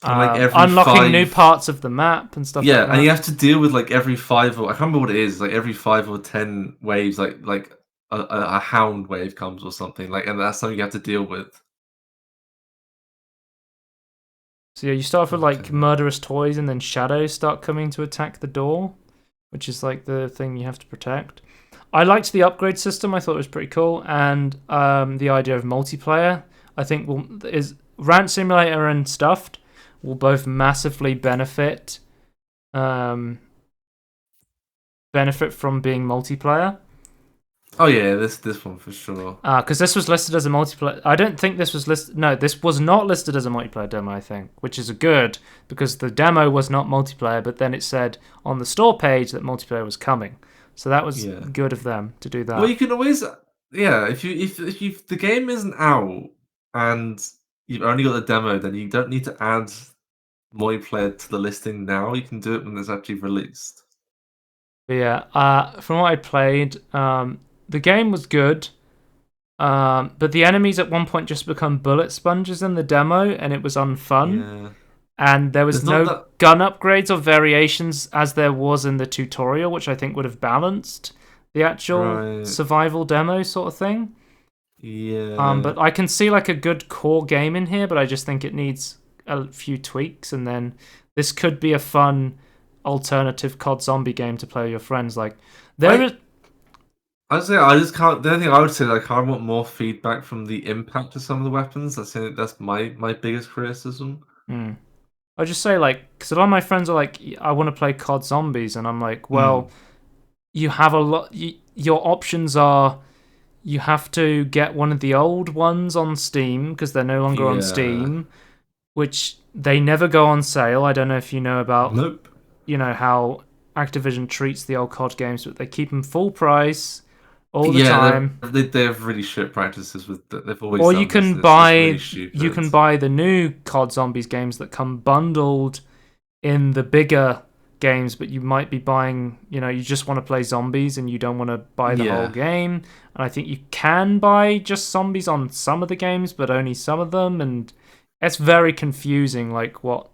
and like every unlocking new 5, parts of the map, and stuff like yeah, and that. you have to deal with like every 5 or I can't remember what it is, like every 5 or 10 waves, like a hound wave comes or something, like, and that's something you have to deal with. So yeah, you start off with like Okay. murderous toys, and then shadows start coming to attack the door, which is like the thing you have to protect. I liked the upgrade system. I thought it was pretty cool, and the idea of multiplayer. I think is Rant Simulator and Stuffed will both massively um, benefit from being multiplayer. Oh yeah, this one for sure. Because this was listed as a multiplayer. I don't think this was listed. No, this was not listed as a multiplayer demo. I think, which is a good because the demo was not multiplayer, but then it said on the store page that multiplayer was coming. So that was Yeah. good of them to do Well, that. you can always, yeah. If the game isn't out and you've only got the demo, then you don't need to add multiplayer to the listing now. You can do it when it's actually released. But yeah, from what I played, the game was good. But the enemies at one point just become bullet sponges in the demo, and it was unfun. Yeah. And there was There's not no that. gun upgrades or variations as there was in the tutorial, which I think would have balanced the actual Right. survival demo sort of thing. Yeah. But I can see like a good core game in here, but I just think it needs a few tweaks, and then this could be a fun alternative COD zombie game to play with your friends. Like there is. I'd say I just can't. The only thing I would say, like, I want more feedback from the impact of some of the weapons. That's my biggest criticism. Hmm. I just say like, because a lot of my friends are like, I want to play COD Zombies, and I'm like, Mm. well, you have a lot. Your options are you have to get one of the old ones on Steam because they're no longer on Yeah. Steam, which they never go on sale. I don't know if you know about, Nope. how Activision treats the old COD games, but they keep them full price all the Yeah, time. they have really shit practices with that. They've always Or done this, and it's really you stupid. can buy the new COD Zombies games that come bundled in the bigger games, but you might be buying, you just want to play zombies and you don't want to buy the whole Yeah. game. And I think you can buy just zombies on some of the games, but only some of them. And it's very confusing, like what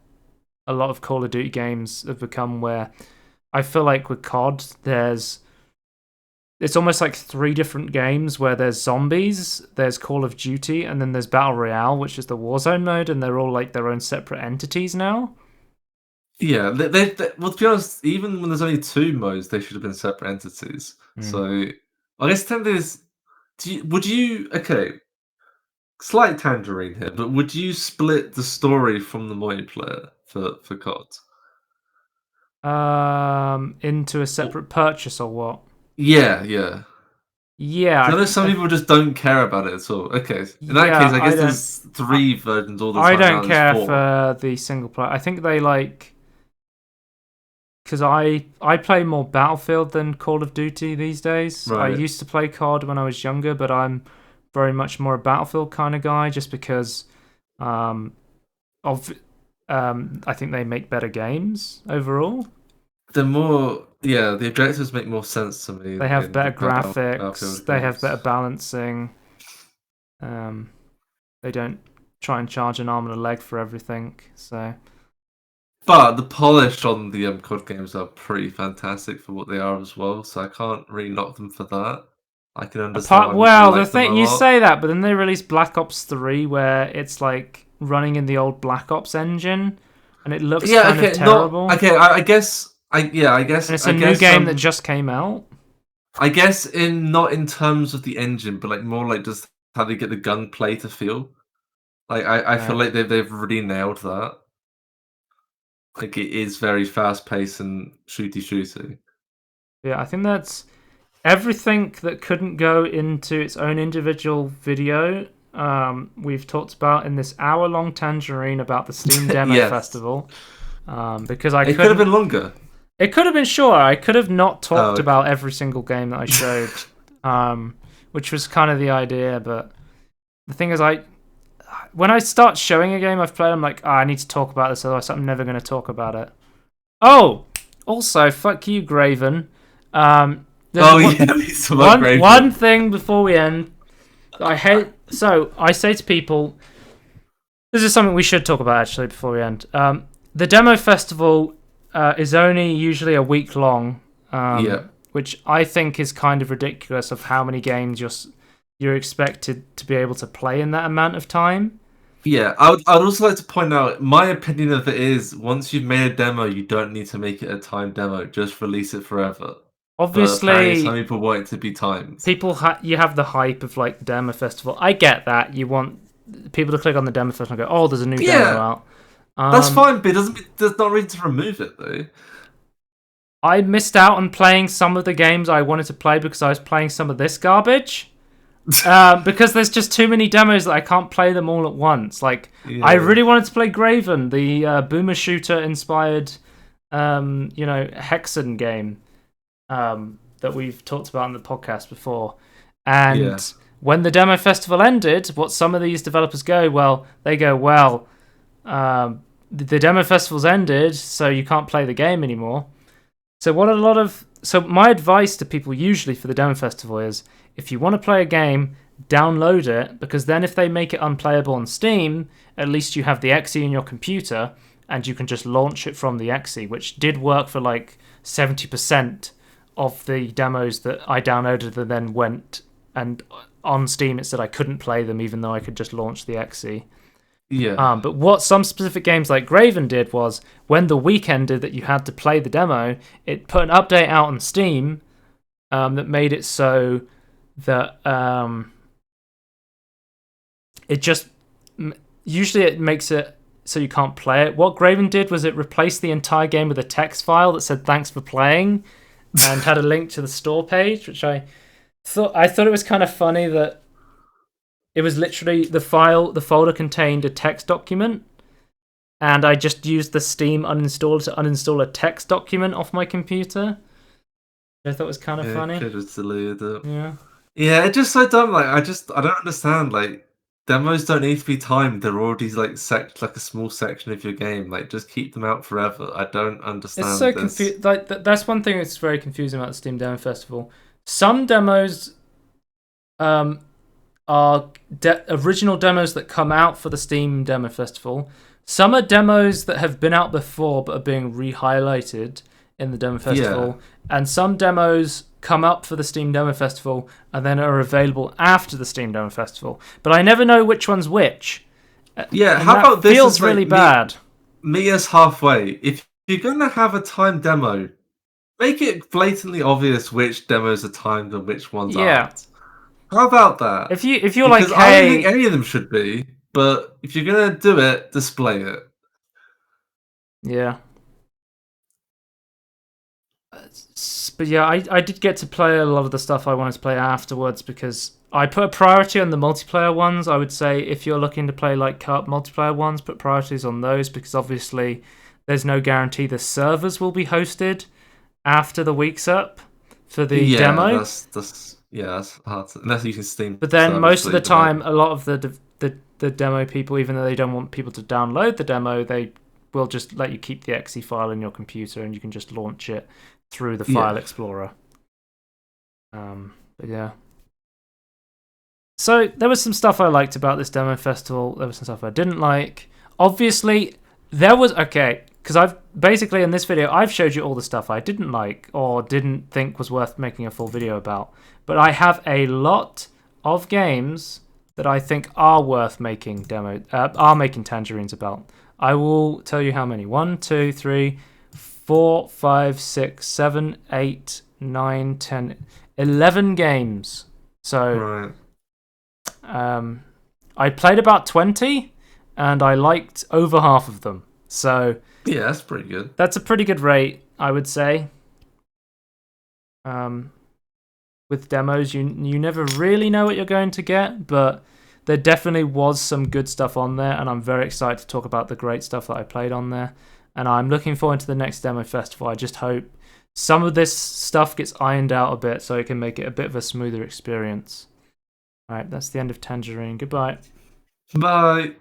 a lot of Call of Duty games have become, where I feel like with COD, it's almost like three different games where there's zombies, there's Call of Duty, and then there's Battle Royale, which is the Warzone mode, and they're all like their own separate entities now. Yeah, well, to be honest, even when there's only two modes, they should have been separate entities. Mm. So, I guess ten is, would you, okay, slight tangerine here, but would you split the story from the multiplayer for COD? Into a Or, separate purchase or what? yeah, yeah. Yeah, So I know some people just don't care about it at all. Okay, in that case, yeah. I I guess don't. there's I, three versions all the I time. don't Now there's care four. for the single player. I think they like because I play more Battlefield than Call of Duty these days. I Right. used to play COD when I was younger, but I'm very much more a Battlefield kind of guy, just because um of I think they make better games overall. The more, yeah, the objectives make more sense to me They have in the better graphics. Battlefield They have better games. balancing. Um, they don't try and charge an arm and a leg for everything. So But the polish on the COD games are pretty fantastic for what they are as well. So I can't really knock them for that. I can understand why people The like them a thing you lot. say that, but then they released Black Ops 3, where it's like running in the old Black Ops engine, and it looks Yeah. kind of Okay. Not terrible. okay. I guess. I yeah. And it's a new game that just came out. I guess in not in terms of the engine, but like more like just how they get the gunplay to feel. Like I feel Right. like they've really nailed that. Like it is very fast paced and shooty. Yeah, I think that's everything that couldn't go into its own individual video. We've talked about in this hour-long Tangerine about the Steam Demo Yes. Festival. Because I It could have couldn't. been longer. It could have been shorter. I could have not Oh, talked okay. about every single game that I showed, which was kind of the idea. But the thing is, when I start showing a game I've played, I'm like, I need to talk about this, otherwise I'm never going to talk about it. Oh, also, fuck you, Graven. There's Oh one, yeah, it's about one thing before we end. I hate. So I say to people, this is something we should talk about actually before we end. The demo festival is only usually a week long, Yeah. which I think is kind of ridiculous of how many games you're expected to be able to play in that amount of time. Yeah, I'd also like to point out my opinion of it is once you've made a demo, you don't need to make it a timed demo. Just release it forever. But apparently, some Obviously, people want it to be timed. you have the hype of like the demo festival. I get that you want people to click on the demo festival and go, "Oh, there's a new demo Yeah, out." that's fine, but it doesn't. There's not reason to remove it though. I missed out on playing some of the games I wanted to play because I was playing some of this garbage. Because there's just too many demos that I can't play them all at once. Like, I Yeah. really wanted to play Graven, the boomer shooter inspired, Hexen game that we've talked about on the podcast before. And Yeah. when the demo festival ended, what some of these developers they go, the demo festival's ended, so you can't play the game anymore. So what a lot of so my advice to people usually for the demo festival is if you want to play a game, download it, because then if they make it unplayable on Steam, at least you have the exe in your computer and you can just launch it from the exe, which did work for like 70% of the demos that I downloaded that then went, and on Steam it said I couldn't play them even though I could just launch the exe. Yeah. But what some specific games like Graven did was when the week ended that you had to play the demo, it put an update out on Steam that made it so that it just usually it makes it so you can't play it. What Graven did was it replaced the entire game with a text file that said "Thanks for playing" and had a link to the store page, which I thought it was kind of funny that it was literally the folder contained a text document, and I just used the Steam uninstall to uninstall a text document off my computer. I thought it was kind of funny. Could have deleted it. Yeah. Yeah, it's just so dumb. Like, I don't understand. Like, demos don't need to be timed. They're already like like a small section of your game. Like, just keep them out forever. I don't understand. It's so confusing. Like that's one thing that's very confusing about the Steam Demo Festival. Some demos, are original demos that come out for the Steam Demo Festival. Some are demos that have been out before but are being re-highlighted in the Demo Festival. Yeah. And some demos come up for the Steam Demo Festival and then are available after the Steam Demo Festival. But I never know which one's which. Yeah, how about this? Feels really bad. Me as halfway. If you're going to have a timed demo, make it blatantly obvious which demos are timed and which ones aren't. How about that? If you're because like, hey, I don't think any of them should be, but if you're gonna do it, display it. Yeah. But yeah, I did get to play a lot of the stuff I wanted to play afterwards because I put a priority on the multiplayer ones. I would say if you're looking to play like co-op multiplayer ones, put priorities on those because obviously there's no guarantee the servers will be hosted after the week's up for the demo. That's hard to, unless you can Steam. But then most of the time, a lot of the demo people, even though they don't want people to download the demo, they will just let you keep the exe file in your computer and you can just launch it through the file explorer. But yeah. So there was some stuff I liked about this demo festival. There was some stuff I didn't like. Obviously, there was because I've basically in this video I've showed you all the stuff I didn't like or didn't think was worth making a full video about. But I have a lot of games that I think are worth making are making Tangerines about. I will tell you how many. 1, 2, 3, 4, 5, 6, 7, 8, 9, 10, 11 games. So I played about 20 and I liked over half of them. So yeah, that's pretty good. That's a pretty good rate, I would say. With demos, you never really know what you're going to get, but there definitely was some good stuff on there, and I'm very excited to talk about the great stuff that I played on there. And I'm looking forward to the next demo festival. I just hope some of this stuff gets ironed out a bit so it can make it a bit of a smoother experience. All right, that's the end of Tangerine. Goodbye. Bye.